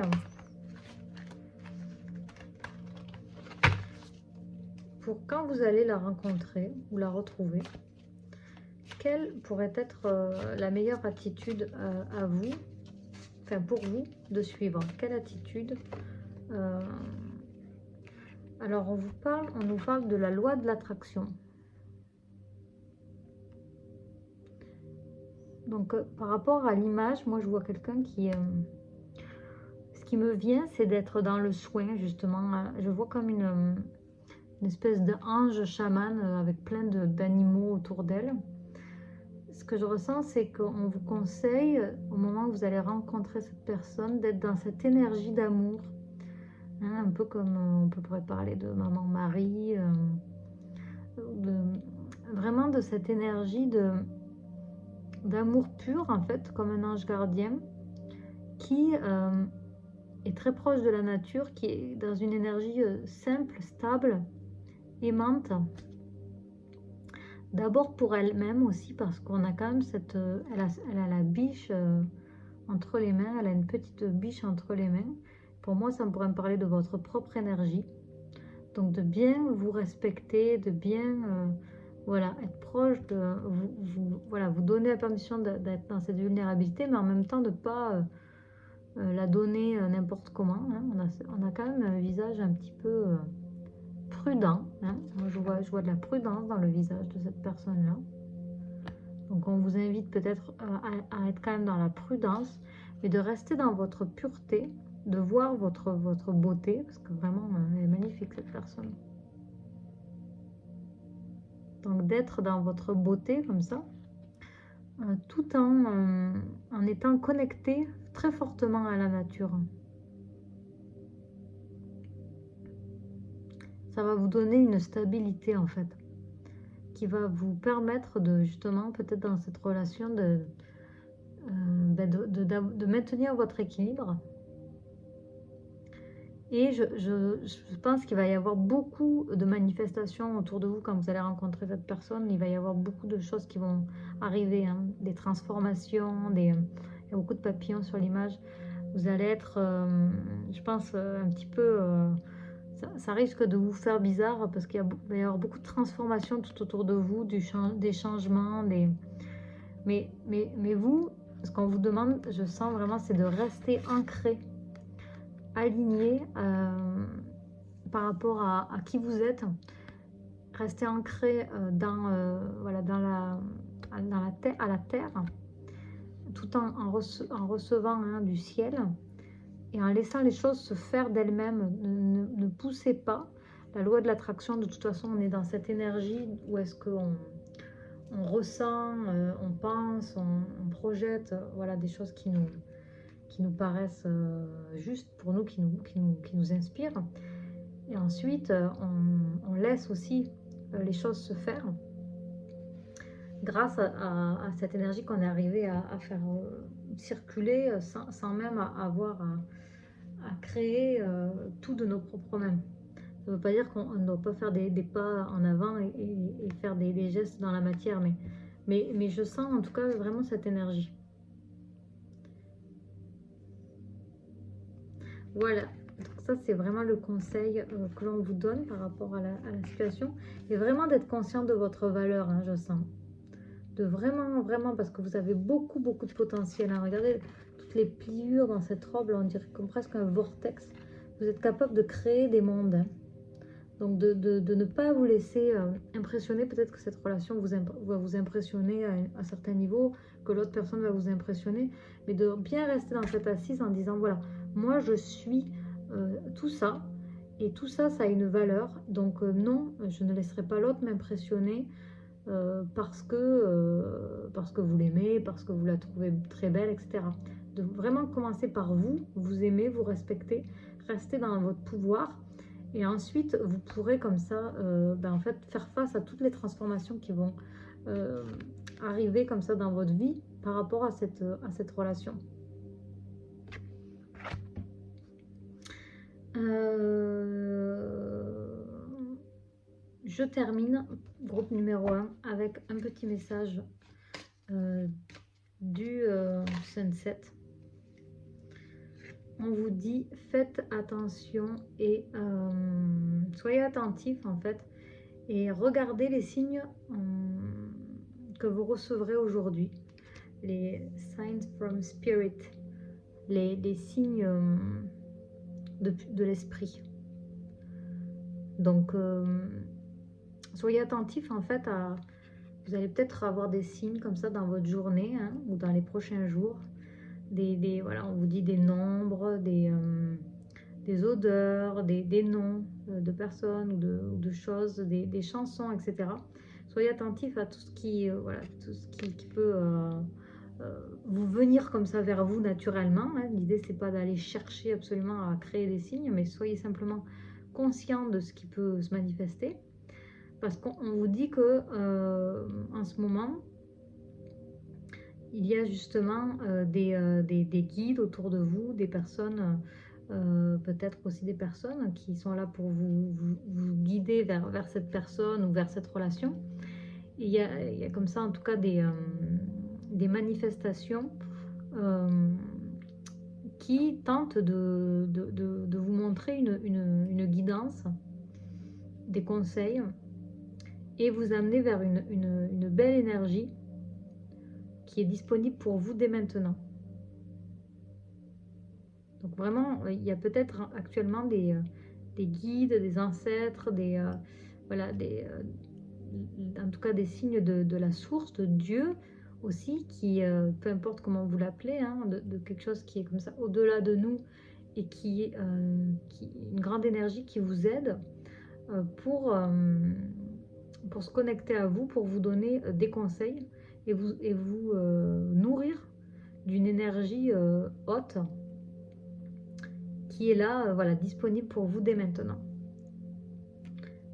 pour quand vous allez la rencontrer ou la retrouver. Quelle pourrait être la meilleure attitude à vous, enfin pour vous, de suivre? Quelle attitude? Alors, on nous parle de la loi de l'attraction. Donc, par rapport à l'image, moi, je vois quelqu'un qui... ce qui me vient, c'est d'être dans le soin, justement. Je vois comme une espèce d'ange chaman avec plein d'animaux autour d'elle. Ce que je ressens, c'est qu'on vous conseille, au moment où vous allez rencontrer cette personne, d'être dans cette énergie d'amour. Hein, un peu comme on pourrait parler de Maman Marie, vraiment de cette énergie d'amour pur, en fait, comme un ange gardien, qui est très proche de la nature, qui est dans une énergie simple, stable, aimante. D'abord pour elle-même aussi, parce qu'on a quand même elle a la biche entre les mains, elle a une petite biche entre les mains. Pour moi, ça pourrait me parler de votre propre énergie. Donc de bien vous respecter, de bien être proche de vous donner la permission d'être dans cette vulnérabilité, mais en même temps de ne pas la donner n'importe comment. Hein. On a quand même un visage un petit peu prudent. Hein. Moi, je vois de la prudence dans le visage de cette personne-là. Donc on vous invite peut-être à être quand même dans la prudence, mais de rester dans votre pureté, de voir votre beauté, parce que vraiment, elle est magnifique cette personne. Donc d'être dans votre beauté comme ça, tout en étant connecté très fortement à la nature. Ça va vous donner une stabilité en fait, qui va vous permettre de justement, peut-être dans cette relation, de maintenir votre équilibre. Et je pense qu'il va y avoir beaucoup de manifestations autour de vous quand vous allez rencontrer cette personne. Il va y avoir beaucoup de choses qui vont arriver, hein, des transformations, il y a beaucoup de papillons sur l'image. Vous allez être, je pense, un petit peu... ça risque de vous faire bizarre parce qu'il va y avoir beaucoup de transformations tout autour de vous, des changements, mais vous, ce qu'on vous demande, je sens vraiment, c'est de rester ancré, aligné par rapport à qui vous êtes. Rester ancré voilà, à la terre, tout en recevant du ciel et en laissant les choses se faire d'elles-mêmes. Ne poussez pas. La loi de l'attraction, de toute façon, on est dans cette énergie où est-ce qu'on ressent, on pense, on projette, voilà, des choses qui nous paraissent justes pour nous, qui nous inspirent. Et ensuite, on laisse aussi les choses se faire grâce à cette énergie qu'on est arrivé à faire circuler sans même avoir à créer tout de nos propres mains. Ça ne veut pas dire qu'on ne doit pas faire des pas en avant et faire des gestes dans la matière, mais je sens en tout cas vraiment cette énergie. Voilà, donc ça c'est vraiment le conseil que l'on vous donne par rapport à la situation. Et vraiment d'être conscient de votre valeur, hein, je sens. De vraiment, parce que vous avez beaucoup de potentiel. Hein. Regardez toutes les pliures dans cette robe, là, on dirait comme presque un vortex. Vous êtes capable de créer des mondes. Hein. Donc de ne pas vous laisser impressionner. Peut-être que cette relation va vous impressionner à certains niveaux, que l'autre personne va vous impressionner. Mais de bien rester dans cette assise en disant, voilà, moi je suis tout ça. Et tout ça, ça a une valeur. Donc non, je ne laisserai pas l'autre m'impressionner. Parce que vous l'aimez, parce que vous la trouvez très belle, etc. De vraiment commencer par vous aimer, vous respecter, rester dans votre pouvoir, et ensuite vous pourrez comme ça en fait faire face à toutes les transformations qui vont arriver comme ça dans votre vie par rapport à cette relation. Je termine, groupe numéro 1, avec un petit message du sunset. On vous dit, faites attention et soyez attentifs en fait, et regardez les signes que vous recevrez aujourd'hui. Les signs from spirit, les signes de l'esprit. Donc, soyez attentifs en fait vous allez peut-être avoir des signes comme ça dans votre journée, hein, ou dans les prochains jours. Voilà, on vous dit des nombres, des odeurs, des noms de personnes ou de choses, des chansons, etc. Soyez attentifs à tout ce qui, tout ce qui peut vous venir comme ça vers vous naturellement. Hein. L'idée, c'est pas d'aller chercher absolument à créer des signes, mais soyez simplement conscient de ce qui peut se manifester. Parce qu'on vous dit que en ce moment, il y a justement des guides autour de vous, des personnes, peut-être aussi des personnes qui sont là pour vous guider vers cette personne ou vers cette relation. Il y a comme ça en tout cas des manifestations qui tentent de vous montrer une guidance, des conseils, et vous amener vers une belle énergie qui est disponible pour vous dès maintenant. Donc vraiment, il y a peut-être actuellement des guides, des ancêtres, en tout cas des signes de la source, de Dieu aussi, qui, peu importe comment vous l'appelez, hein, de quelque chose qui est comme ça au-delà de nous et qui une grande énergie qui vous aide pour se connecter à vous, pour vous donner des conseils et vous nourrir d'une énergie haute qui est là, voilà, disponible pour vous dès maintenant.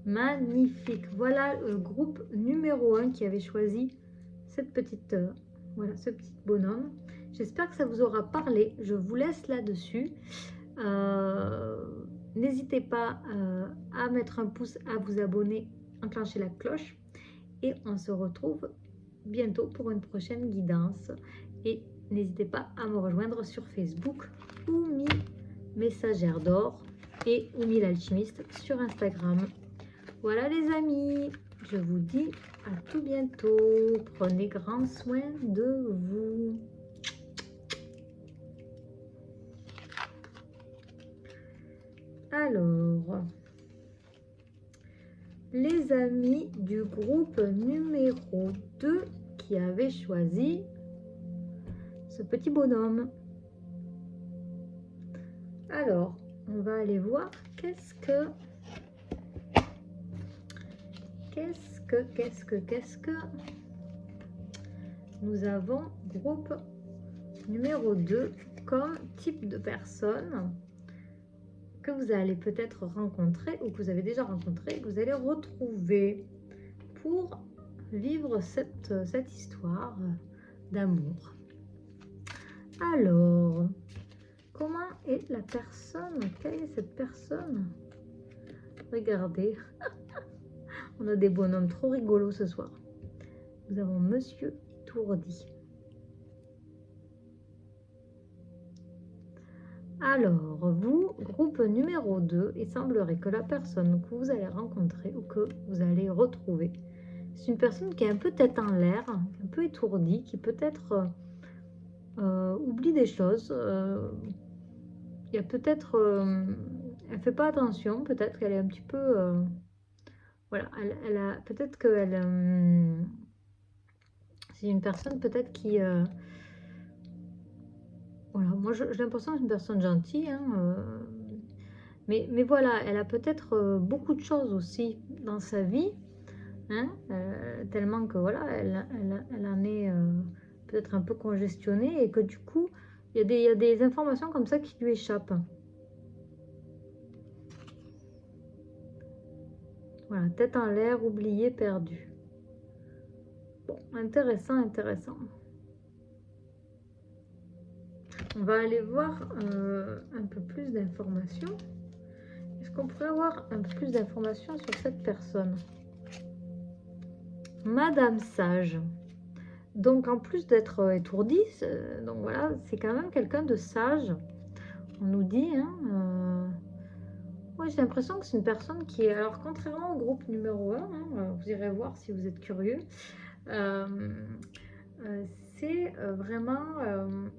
Magnifique. Voilà le groupe numéro 1 qui avait choisi cette petite, voilà, ce petit bonhomme. J'espère que ça vous aura parlé. Je vous laisse là-dessus. N'hésitez pas à mettre un pouce, à vous abonner, enclencher la cloche. Et on se retrouve bientôt pour une prochaine guidance. Et n'hésitez pas à me rejoindre sur Facebook, Oumi Messagère d'Or, et Oumi l'Alchimiste sur Instagram. Voilà les amis, je vous dis à tout bientôt. Prenez grand soin de vous. Alors, les amis du groupe numéro 2 qui avaient choisi ce petit bonhomme. Alors, on va aller voir qu'est-ce que nous avons groupe numéro 2 comme type de personne que vous allez peut-être rencontrer ou que vous avez déjà rencontré, que vous allez retrouver pour vivre cette histoire d'amour. Alors, comment est la personne? Quelle est cette personne? Regardez, on a des bonhommes trop rigolos ce soir. Nous avons Monsieur Tourdi. Alors, vous, groupe numéro 2, il semblerait que la personne que vous allez rencontrer ou que vous allez retrouver, c'est une personne qui est un peu tête en l'air, un peu étourdie, qui peut-être oublie des choses. Il y a peut-être... elle fait pas attention, peut-être qu'elle est un petit peu... voilà, elle a... Peut-être qu'elle... c'est une personne peut-être qui... voilà, moi j'ai l'impression que c'est une personne gentille, hein, mais voilà, elle a peut-être beaucoup de choses aussi dans sa vie, hein, tellement que voilà, elle en est peut-être un peu congestionnée et que du coup, il y a des informations comme ça qui lui échappent. Voilà, tête en l'air, oublié, perdu. Bon, intéressant, intéressant. On va aller voir un peu plus d'informations. Est-ce qu'on pourrait avoir un peu plus d'informations sur cette personne? Madame Sage. Donc, en plus d'être étourdie, donc voilà, c'est quand même quelqu'un de sage. On nous dit, hein, ouais, j'ai l'impression que c'est une personne qui est, alors contrairement au groupe numéro 1, hein, vous irez voir si vous êtes curieux, c'est vraiment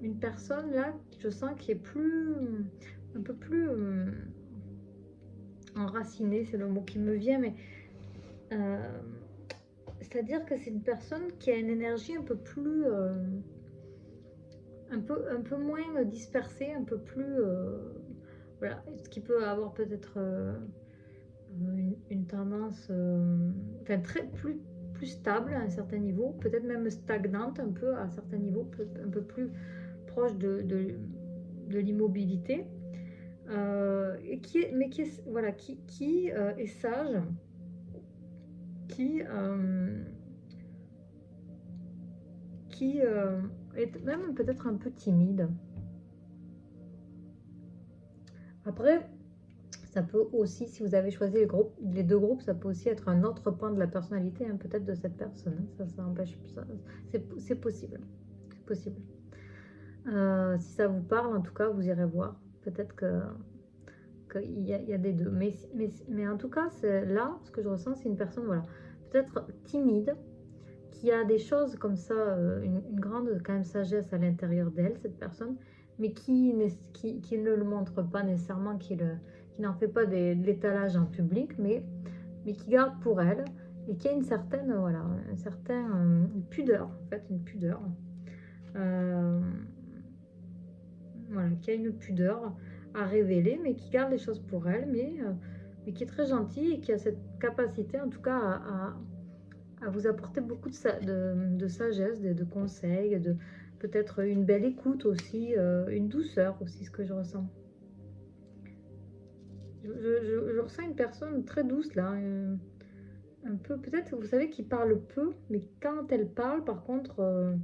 une personne là, je sens qui est un peu plus enracinée, c'est le mot qui me vient, mais c'est-à-dire que c'est une personne qui a une énergie un peu plus, un peu moins dispersée, un peu plus, voilà, ce qui peut avoir peut-être une tendance, enfin plus stable à un certain niveau, peut-être même stagnante un peu à certains niveaux, un peu plus proche de l'immobilité, et mais qui est, voilà, qui est sage, qui est même peut-être un peu timide. Après, ça peut aussi, si vous avez choisi les deux groupes, ça peut aussi être un autre pan de la personnalité, hein, peut-être de cette personne. Ça empêche, c'est possible. C'est possible. Si ça vous parle, en tout cas, vous irez voir. Peut-être qu'il y a des deux. Mais en tout cas, là, ce que je ressens, c'est une personne, voilà, peut-être timide, qui a des choses comme ça, une grande quand même sagesse à l'intérieur d'elle, cette personne, mais qui ne le montre pas nécessairement, qui n'en fait pas de l'étalage en public, mais qui garde pour elle, et qui a une certaine, voilà, une pudeur, en fait, une pudeur. Voilà, qui a une pudeur à révéler, mais qui garde les choses pour elle, mais qui est très gentille et qui a cette capacité, en tout cas, à vous apporter beaucoup de sagesse, de conseils, de peut-être une belle écoute aussi, une douceur aussi, ce que je ressens. Je ressens une personne très douce là, un peu, peut-être, vous savez, qui parle peu, mais quand elle parle, par contre,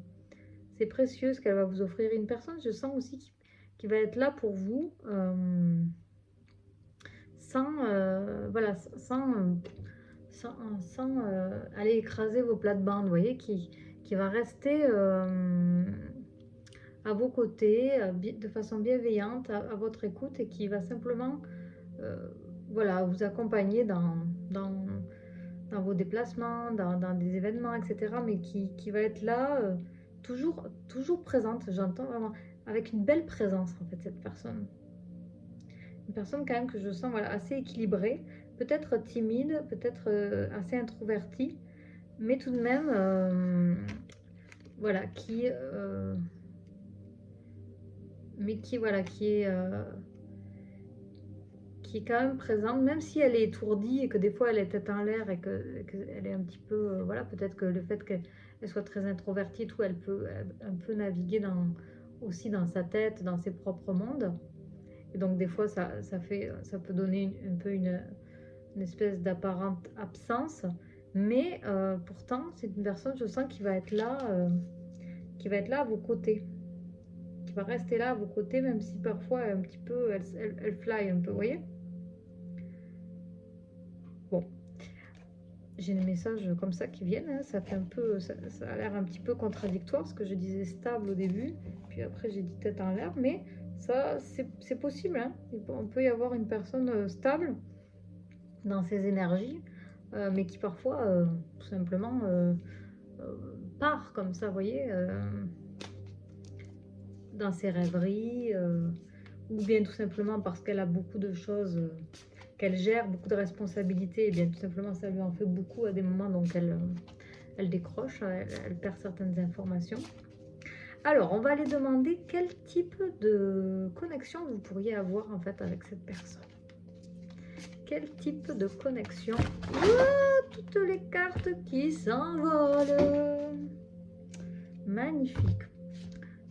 c'est précieux ce qu'elle va vous offrir. Une personne, je sens aussi, qui va être là pour vous, voilà, sans aller écraser vos plates-bandes, vous voyez, qui va rester à vos côtés, de façon bienveillante, à votre écoute, et qui va simplement voilà, vous accompagner dans vos déplacements, dans des événements, etc. Mais qui va être là, toujours présente, j'entends vraiment, avec une belle présence, en fait, cette personne. une personne quand même que je sens voilà, assez équilibrée, peut-être timide, peut-être assez introvertie, mais tout de même, voilà, voilà, qui est quand même présente, même si elle est étourdie et que des fois elle est tête en l'air et qu'elle est un petit peu, voilà, peut-être que le fait qu'elle soit très introvertie, tout, elle peut un peu naviguer aussi dans sa tête, dans ses propres mondes. Et donc des fois ça peut donner un peu une espèce d'apparente absence, mais pourtant c'est une personne, je sens, qui va être là à vos côtés, qui va rester là à vos côtés, même si parfois un petit peu elle fly un peu, vous voyez. Bon, j'ai des messages comme ça qui viennent, hein. Ça fait un peu, ça a l'air un petit peu contradictoire, ce que je disais stable au début, puis après j'ai dit tête en l'air, mais ça c'est possible, hein. On peut y avoir une personne stable dans ses énergies, mais qui parfois tout simplement euh, part comme ça, vous voyez, dans ses rêveries, ou bien tout simplement parce qu'elle a beaucoup de choses qu'elle gère, beaucoup de responsabilités, et bien tout simplement ça lui en fait beaucoup à des moments, donc elle décroche, elle perd certaines informations. Alors, on va aller demander quel type de connexion vous pourriez avoir en fait avec cette personne. Quel type de connexion? Toutes les cartes qui s'envolent. Magnifique.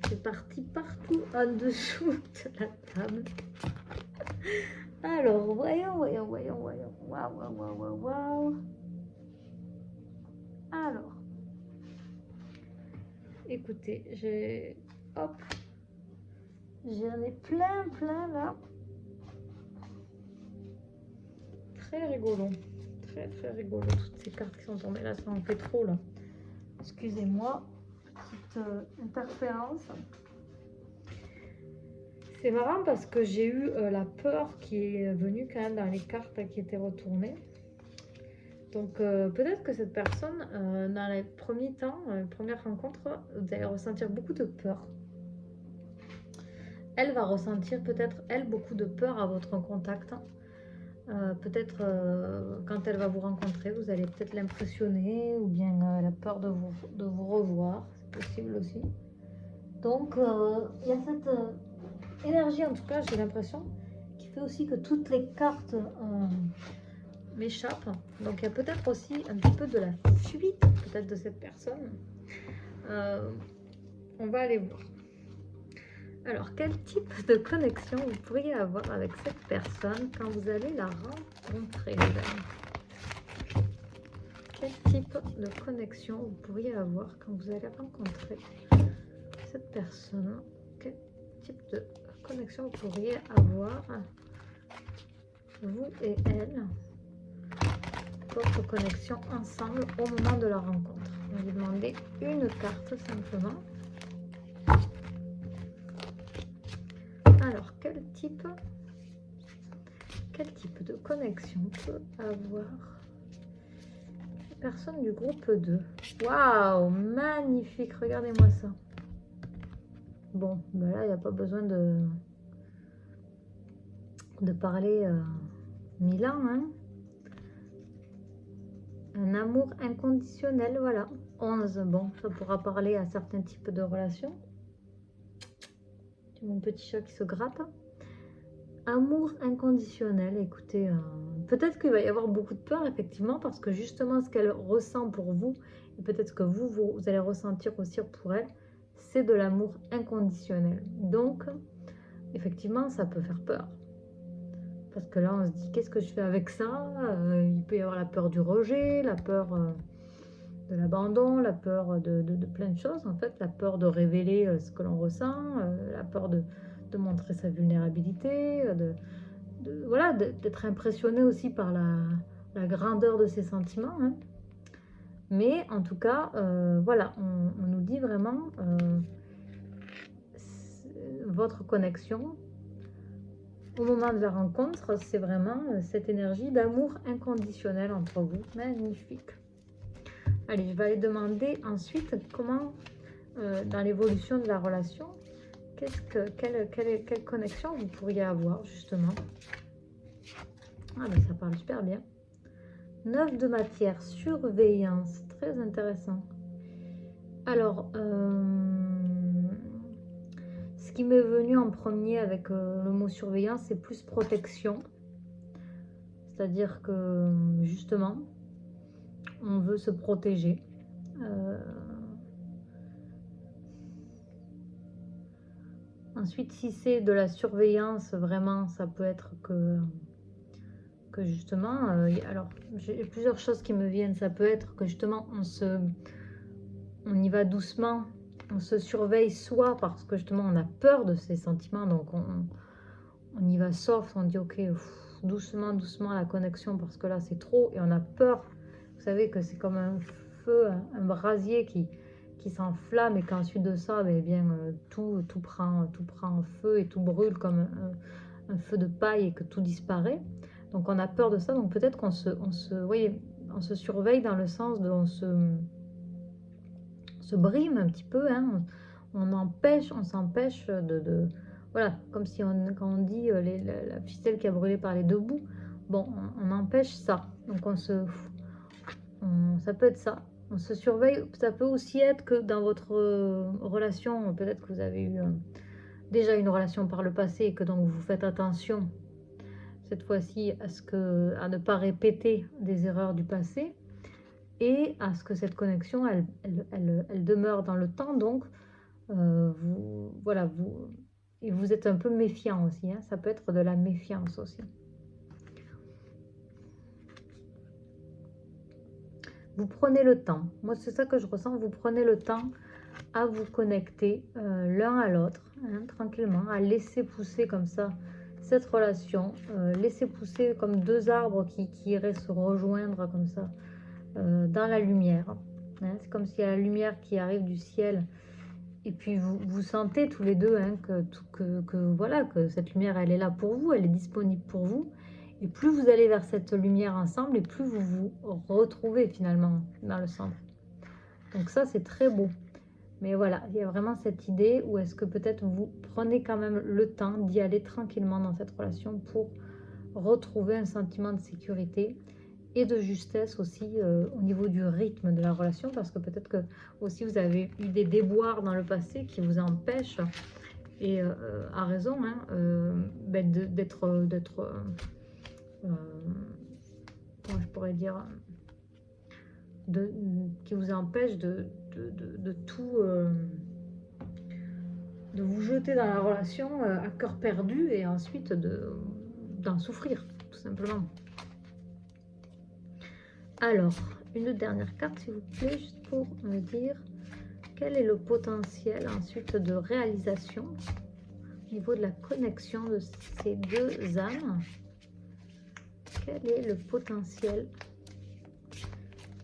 C'est parti partout en dessous de la table. Alors, voyons. Waouh. Alors, écoutez, j'en ai plein là. Très rigolo. Très rigolo, toutes ces cartes qui sont tombées là, ça en fait trop là. Excusez-moi, petite interférence. C'est marrant parce que j'ai eu la peur qui est venue quand même dans les cartes qui étaient retournées. Donc peut-être que cette personne, dans les premiers temps, première rencontre, vous allez ressentir beaucoup de peur. Elle va ressentir peut-être, elle, beaucoup de peur à votre contact. Peut-être quand elle va vous rencontrer, vous allez peut-être l'impressionner, ou bien elle a peur de vous revoir, c'est possible aussi. Donc il y a cette énergie, en tout cas j'ai l'impression, qui fait aussi que toutes les cartes m'échappent. Donc il y a peut-être aussi un petit peu de la fuite peut-être de cette personne. On va aller voir. Alors, quel type de connexion vous pourriez avoir avec cette personne quand vous allez la rencontrer, les amis? Quel type de connexion vous pourriez avoir quand vous allez rencontrer cette personne? Quel type de connexion vous pourriez avoir, vous et elle, votre connexion ensemble au moment de la rencontre? On va vous demander une carte simplement. Alors, quel type de connexion peut avoir la personne du groupe 2? Waouh, magnifique, regardez-moi ça. Bon, ben là, il n'y a pas besoin de parler 1000 ans, hein. Un amour inconditionnel, voilà. 11, bon, ça pourra parler à certains types de relations. Mon petit chat qui se gratte. Amour inconditionnel, écoutez, peut-être qu'il va y avoir beaucoup de peur, effectivement, parce que justement, ce qu'elle ressent pour vous, et peut-être que vous allez ressentir aussi pour elle, c'est de l'amour inconditionnel. Donc, effectivement, ça peut faire peur. Parce que là, on se dit, qu'est-ce que je fais avec ça? Il peut y avoir la peur du rejet, la peur de l'abandon, la peur de plein de choses, en fait, la peur de révéler ce que l'on ressent, la peur de montrer sa vulnérabilité, voilà, d'être impressionné aussi par la grandeur de ses sentiments, hein. Mais en tout cas, voilà, on nous dit vraiment votre connexion au moment de la rencontre, c'est vraiment cette énergie d'amour inconditionnel entre vous. Magnifique. Allez, je vais aller demander ensuite comment, dans l'évolution de la relation, Quelle connexion vous pourriez avoir, justement? Ah, mais ça parle super bien. 9 de matière, surveillance, très intéressant. Alors, ce qui m'est venu en premier avec le mot surveillance, c'est plus protection. C'est-à-dire que, justement, on veut se protéger. Ensuite, si c'est de la surveillance, vraiment, ça peut être que justement, alors j'ai plusieurs choses qui me viennent. Ça peut être que justement, on y va doucement, on se surveille, soit parce que justement, on a peur de ces sentiments, donc on y va soft, on dit ok, doucement, doucement la connexion, parce que là, c'est trop, et on a peur. Vous savez que c'est comme un feu, un brasier qui s'enflamme, et qu'ensuite de ça, eh bien, tout prend feu et tout brûle comme un feu de paille, et que tout disparaît. Donc on a peur de ça, donc peut-être qu'on on se surveille dans le sens de on se brime un petit peu, hein, on s'empêche voilà, comme si quand on dit la ficelle qui a brûlé par les deux bouts, bon, on empêche ça, donc ça peut être ça, on se surveille. Ça peut aussi être que dans votre relation, peut-être que vous avez eu déjà une relation par le passé, et que donc vous faites attention cette fois-ci à ne pas répéter des erreurs du passé, et à ce que cette connexion, elle demeure dans le temps. Donc, et vous êtes un peu méfiant aussi, hein, ça peut être de la méfiance aussi. Vous prenez le temps, moi c'est ça que je ressens, vous prenez le temps à vous connecter l'un à l'autre, hein, tranquillement, à laisser pousser comme ça cette relation, laisser pousser comme deux arbres qui iraient se rejoindre comme ça dans la lumière. Hein. C'est comme s'il y a la lumière qui arrive du ciel, et puis vous sentez tous les deux, hein, voilà, que cette lumière, elle est là pour vous, elle est disponible pour vous. Et plus vous allez vers cette lumière ensemble, et plus vous vous retrouvez finalement dans le centre. Donc ça, c'est très beau. Mais voilà, il y a vraiment cette idée où est-ce que peut-être vous prenez quand même le temps d'y aller tranquillement dans cette relation pour retrouver un sentiment de sécurité et de justesse aussi au niveau du rythme de la relation, parce que peut-être que aussi vous avez eu des déboires dans le passé qui vous empêchent, et à raison, hein, comment je pourrais dire, qui vous empêche de tout, de vous jeter dans la relation à cœur perdu, et ensuite d'en souffrir, tout simplement. Alors, une dernière carte, s'il vous plaît, juste pour me dire quel est le potentiel ensuite de réalisation au niveau de la connexion de ces deux âmes. Quel est le potentiel?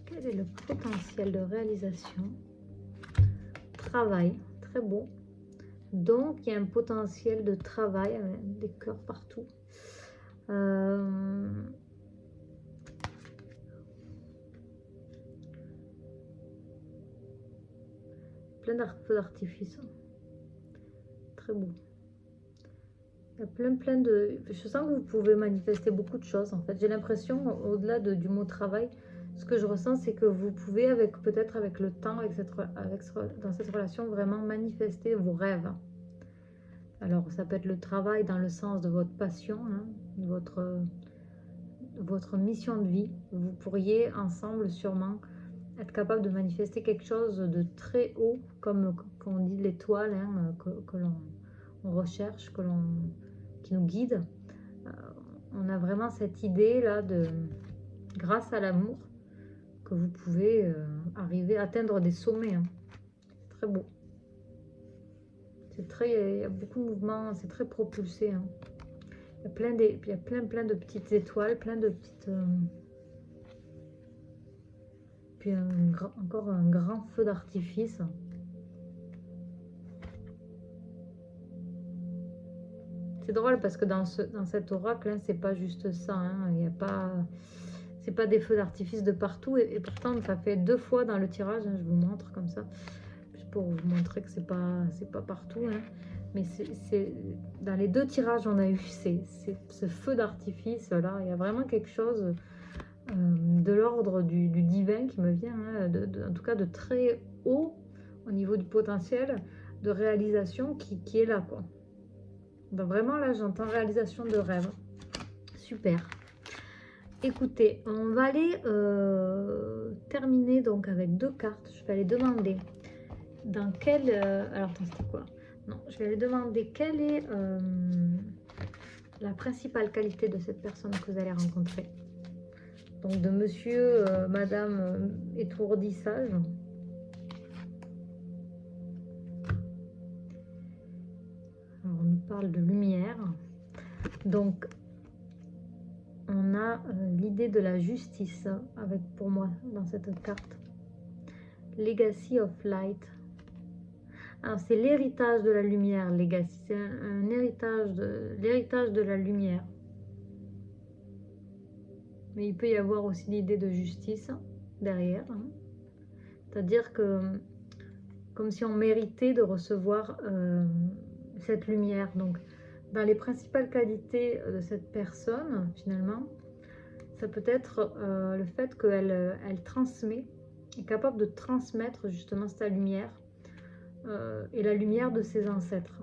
Quel est le potentiel de réalisation? Travail, très beau. Donc, il y a un potentiel de travail, des cœurs partout. Plein de feux d'artifice. Très beau. Il y a plein de... Je sens que vous pouvez manifester beaucoup de choses, en fait. J'ai l'impression, au-delà du mot travail, ce que je ressens, c'est que vous pouvez, peut-être avec le temps, dans cette relation, vraiment manifester vos rêves. Alors, ça peut être le travail dans le sens de votre passion, hein, de votre mission de vie. Vous pourriez, ensemble, sûrement, être capable de manifester quelque chose de très haut, comme on dit l'étoile, hein, que l'on recherche, qui nous guide. On a vraiment cette idée là grâce à l'amour, que vous pouvez arriver à atteindre des sommets. Hein. C'est très beau. Il y a beaucoup de mouvements, c'est très propulsé. Hein. Il y a plein de petites étoiles, plein de petites... puis encore un grand feu d'artifice. C'est drôle parce que dans cet oracle, hein, c'est pas juste ça. Hein, il y a pas... C'est pas des feux d'artifice de partout, et pourtant ça fait 2 fois dans le tirage, hein, je vous montre comme ça, juste pour vous montrer que c'est pas partout. Hein. Mais dans les deux tirages, on a eu ce feu d'artifice là. Il y a vraiment quelque chose de l'ordre du divin qui me vient, hein, en tout cas de très haut au niveau du potentiel de réalisation qui est là, quoi. Donc vraiment là, j'entends réalisation de rêve. Super. Écoutez, on va aller terminer donc avec 2 cartes. Je vais aller demander dans quel... alors, attends, c'était quoi? Non, je vais aller demander quelle est la principale qualité de cette personne que vous allez rencontrer. Donc, de monsieur, madame étourdissage. Alors, on nous parle de lumière. Donc, on a l'idée de la justice avec, pour moi, dans cette carte. Legacy of Light. Alors, c'est l'héritage de la lumière, legacy. C'est un héritage l'héritage de la lumière. Mais il peut y avoir aussi l'idée de justice derrière. Hein. C'est-à-dire que, comme si on méritait de recevoir cette lumière. Donc, dans les principales qualités de cette personne, finalement, ça peut être le fait qu'elle elle transmet, est capable de transmettre justement cette lumière et la lumière de ses ancêtres.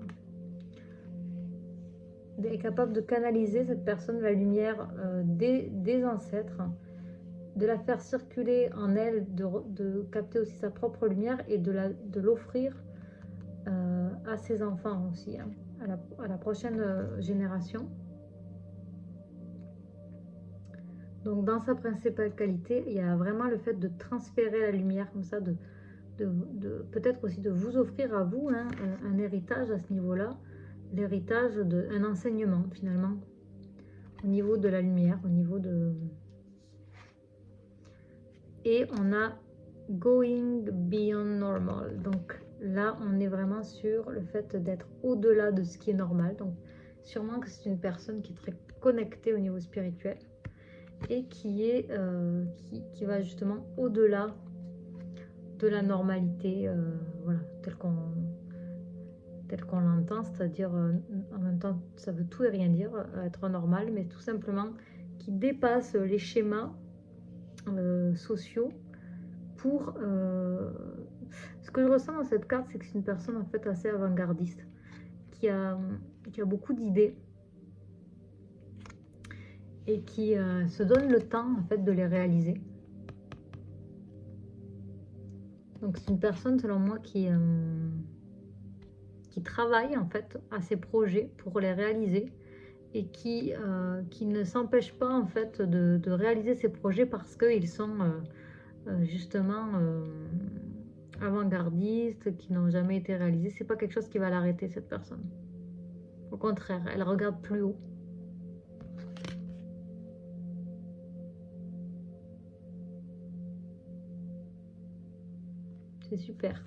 Est capable de canaliser cette personne la lumière des ancêtres, de la faire circuler en elle, de capter aussi sa propre lumière et de l'offrir à ses enfants aussi, hein, à la prochaine génération. Donc dans sa principale qualité, il y a vraiment le fait de transférer la lumière comme ça, peut-être aussi de vous offrir à vous, hein, un héritage à ce niveau-là, l'héritage d'un enseignement finalement, au niveau de la lumière, au niveau de... Et on a Going Beyond Normal. Donc là, on est vraiment sur le fait d'être au-delà de ce qui est normal. Donc sûrement que c'est une personne qui est très connectée au niveau spirituel et qui va justement au-delà de la normalité, voilà, telle qu'on l'entend, c'est-à-dire en même temps ça veut tout et rien dire, être normal, mais tout simplement qui dépasse les schémas sociaux pour... ce que je ressens dans cette carte, c'est que c'est une personne en fait assez avant-gardiste, qui a beaucoup d'idées et qui se donne le temps en fait de les réaliser. Donc c'est une personne selon moi qui travaille en fait à ses projets pour les réaliser et qui ne s'empêche pas en fait de réaliser ses projets parce qu'ils sont justement avant-gardistes, qui n'ont jamais été réalisés. C'est pas quelque chose qui va l'arrêter, cette personne. Au contraire, elle regarde plus haut. C'est super.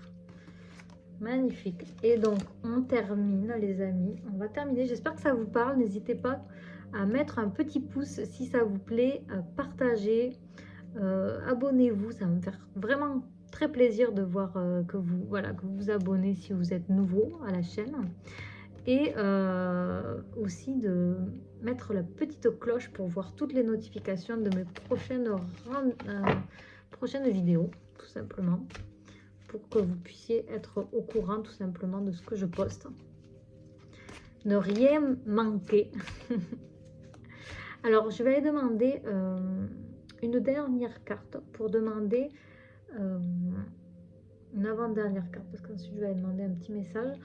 Magnifique. Et donc, on termine, les amis. On va terminer. J'espère que ça vous parle. N'hésitez pas à mettre un petit pouce si ça vous plaît. Partagez. Abonnez-vous. Ça va me faire vraiment très plaisir de voir que vous vous abonnez si vous êtes nouveau à la chaîne. Et aussi de mettre la petite cloche pour voir toutes les notifications de mes prochaines vidéos, tout simplement, pour que vous puissiez être au courant tout simplement de ce que je poste. Ne rien manquer. Alors, je vais aller demander une dernière carte pour demander une avant-dernière carte, parce qu'ensuite je vais aller demander un petit message.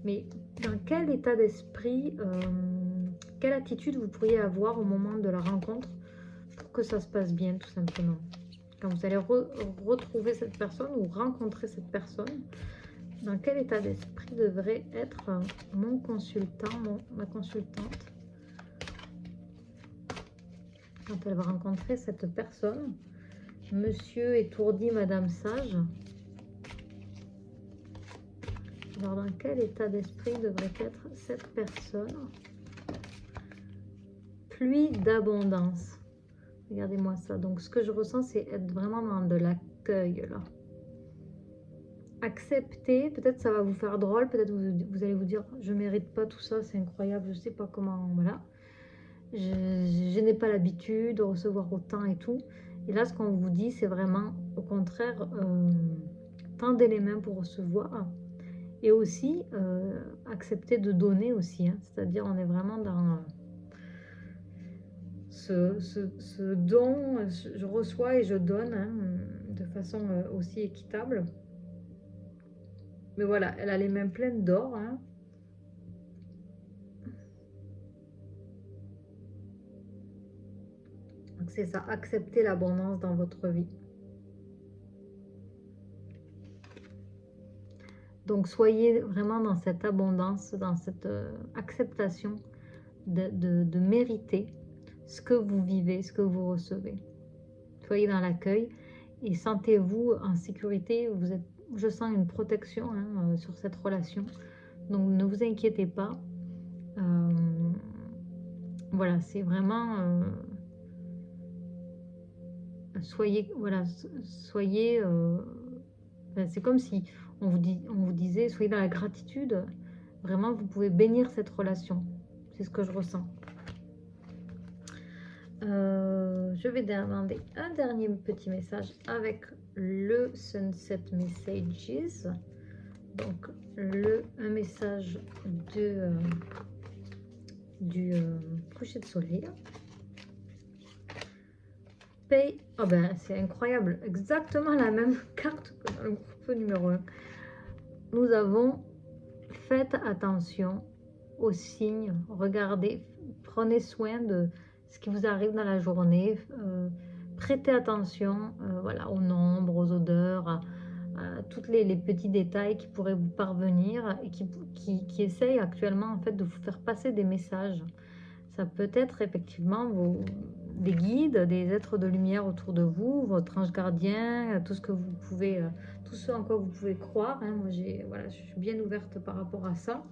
Mais dans quel état d'esprit, quelle attitude vous pourriez avoir au moment de la rencontre pour que ça se passe bien, tout simplement. Quand vous allez retrouver cette personne ou rencontrer cette personne, dans quel état d'esprit devrait être mon consultant, ma consultante, quand elle va rencontrer cette personne, monsieur étourdi, madame sage. Alors, dans quel état d'esprit devrait être cette personne? Pluie d'abondance. Regardez-moi ça. Donc, ce que je ressens, c'est être vraiment dans de l'accueil, là. accepter, peut-être ça va vous faire drôle, peut-être vous allez vous dire, je mérite pas tout ça, c'est incroyable, je sais pas comment, voilà. Je n'ai pas l'habitude de recevoir autant et tout. Et là, ce qu'on vous dit, c'est vraiment, au contraire, tendez les mains pour recevoir. Et aussi, accepter de donner aussi. Hein. C'est-à-dire, on est vraiment dans ce don, je reçois et je donne hein, de façon aussi équitable. Mais voilà, elle a les mains pleines d'or. Hein. Donc c'est ça, accepter l'abondance dans votre vie. Donc soyez vraiment dans cette abondance, dans cette acceptation de mériter ce que vous vivez, ce que vous recevez. Soyez dans l'accueil et sentez-vous en sécurité. Je sens une protection hein, sur cette relation. Donc ne vous inquiétez pas. Voilà, c'est vraiment... soyez... Voilà, soyez... c'est comme si on vous disait, soyez dans la gratitude. Vraiment, vous pouvez bénir cette relation. C'est ce que je ressens. Je vais demander un dernier petit message avec le Sunset Messages. Donc, un message du coucher de soleil. Paye. Oh ben, c'est incroyable. Exactement la même carte que dans le groupe numéro 1. Nous avons fait attention aux signes. Regardez, prenez soin de ce qui vous arrive dans la journée. Prêtez attention voilà, aux nombres, aux odeurs, à tous les petits détails qui pourraient vous parvenir et qui essayent actuellement en fait de vous faire passer des messages. Ça peut être effectivement des guides, des êtres de lumière autour de vous, votre ange gardien, tout ce que vous pouvez, tout ce en quoi vous pouvez croire. Hein. Moi, voilà, je suis bien ouverte par rapport à ça.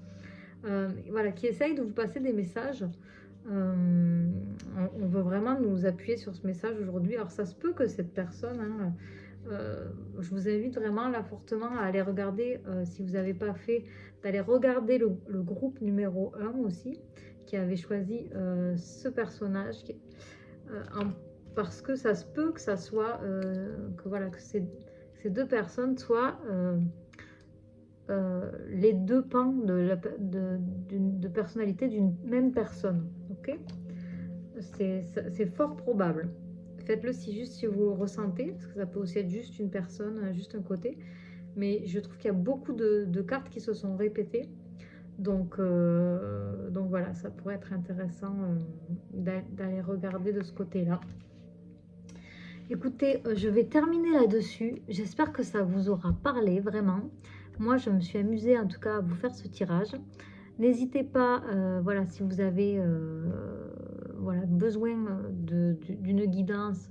Voilà, qui essayent de vous passer des messages. On veut vraiment nous appuyer sur ce message aujourd'hui. Alors, ça se peut que cette personne, hein, je vous invite vraiment là fortement à aller regarder, si vous n'avez pas fait, d'aller regarder le groupe numéro 1 aussi, qui avait choisi ce personnage, parce que ça se peut que ça soit, que voilà, que ces deux personnes soient les deux pans de personnalité d'une même personne. Ok, c'est fort probable. Faites-le si vous le ressentez, parce que ça peut aussi être juste une personne, juste un côté. Mais je trouve qu'il y a beaucoup de cartes qui se sont répétées. Donc voilà, ça pourrait être intéressant d'aller regarder de ce côté-là. Écoutez, je vais terminer là-dessus. J'espère que ça vous aura parlé, vraiment. Moi, je me suis amusée en tout cas à vous faire ce tirage. N'hésitez pas, voilà, si vous avez voilà, besoin d'une guidance,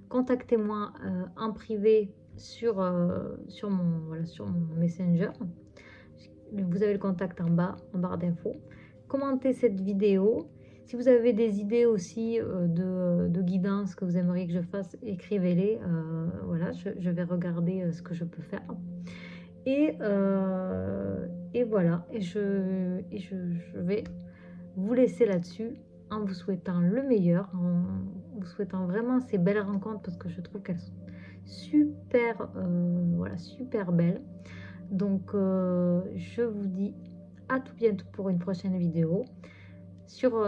contactez-moi en privé sur mon Messenger. Vous avez le contact en bas, en barre d'infos. Commentez cette vidéo. Si vous avez des idées aussi de guidance que vous aimeriez que je fasse, écrivez-les. Voilà, je vais regarder ce que je peux faire. Et voilà, je vais vous laisser là-dessus en vous souhaitant le meilleur, en vous souhaitant vraiment ces belles rencontres parce que je trouve qu'elles sont super, voilà, super belles. Donc, je vous dis à tout bientôt pour une prochaine vidéo. Sur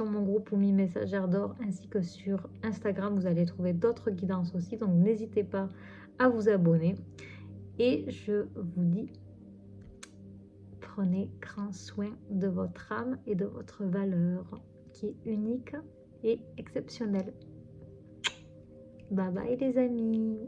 mon groupe Oumi Messagère d'Or ainsi que sur Instagram, vous allez trouver d'autres guidances aussi. Donc, n'hésitez pas à vous abonner. Et je vous dis, prenez grand soin de votre âme et de votre valeur qui est unique et exceptionnelle. Bye bye les amis!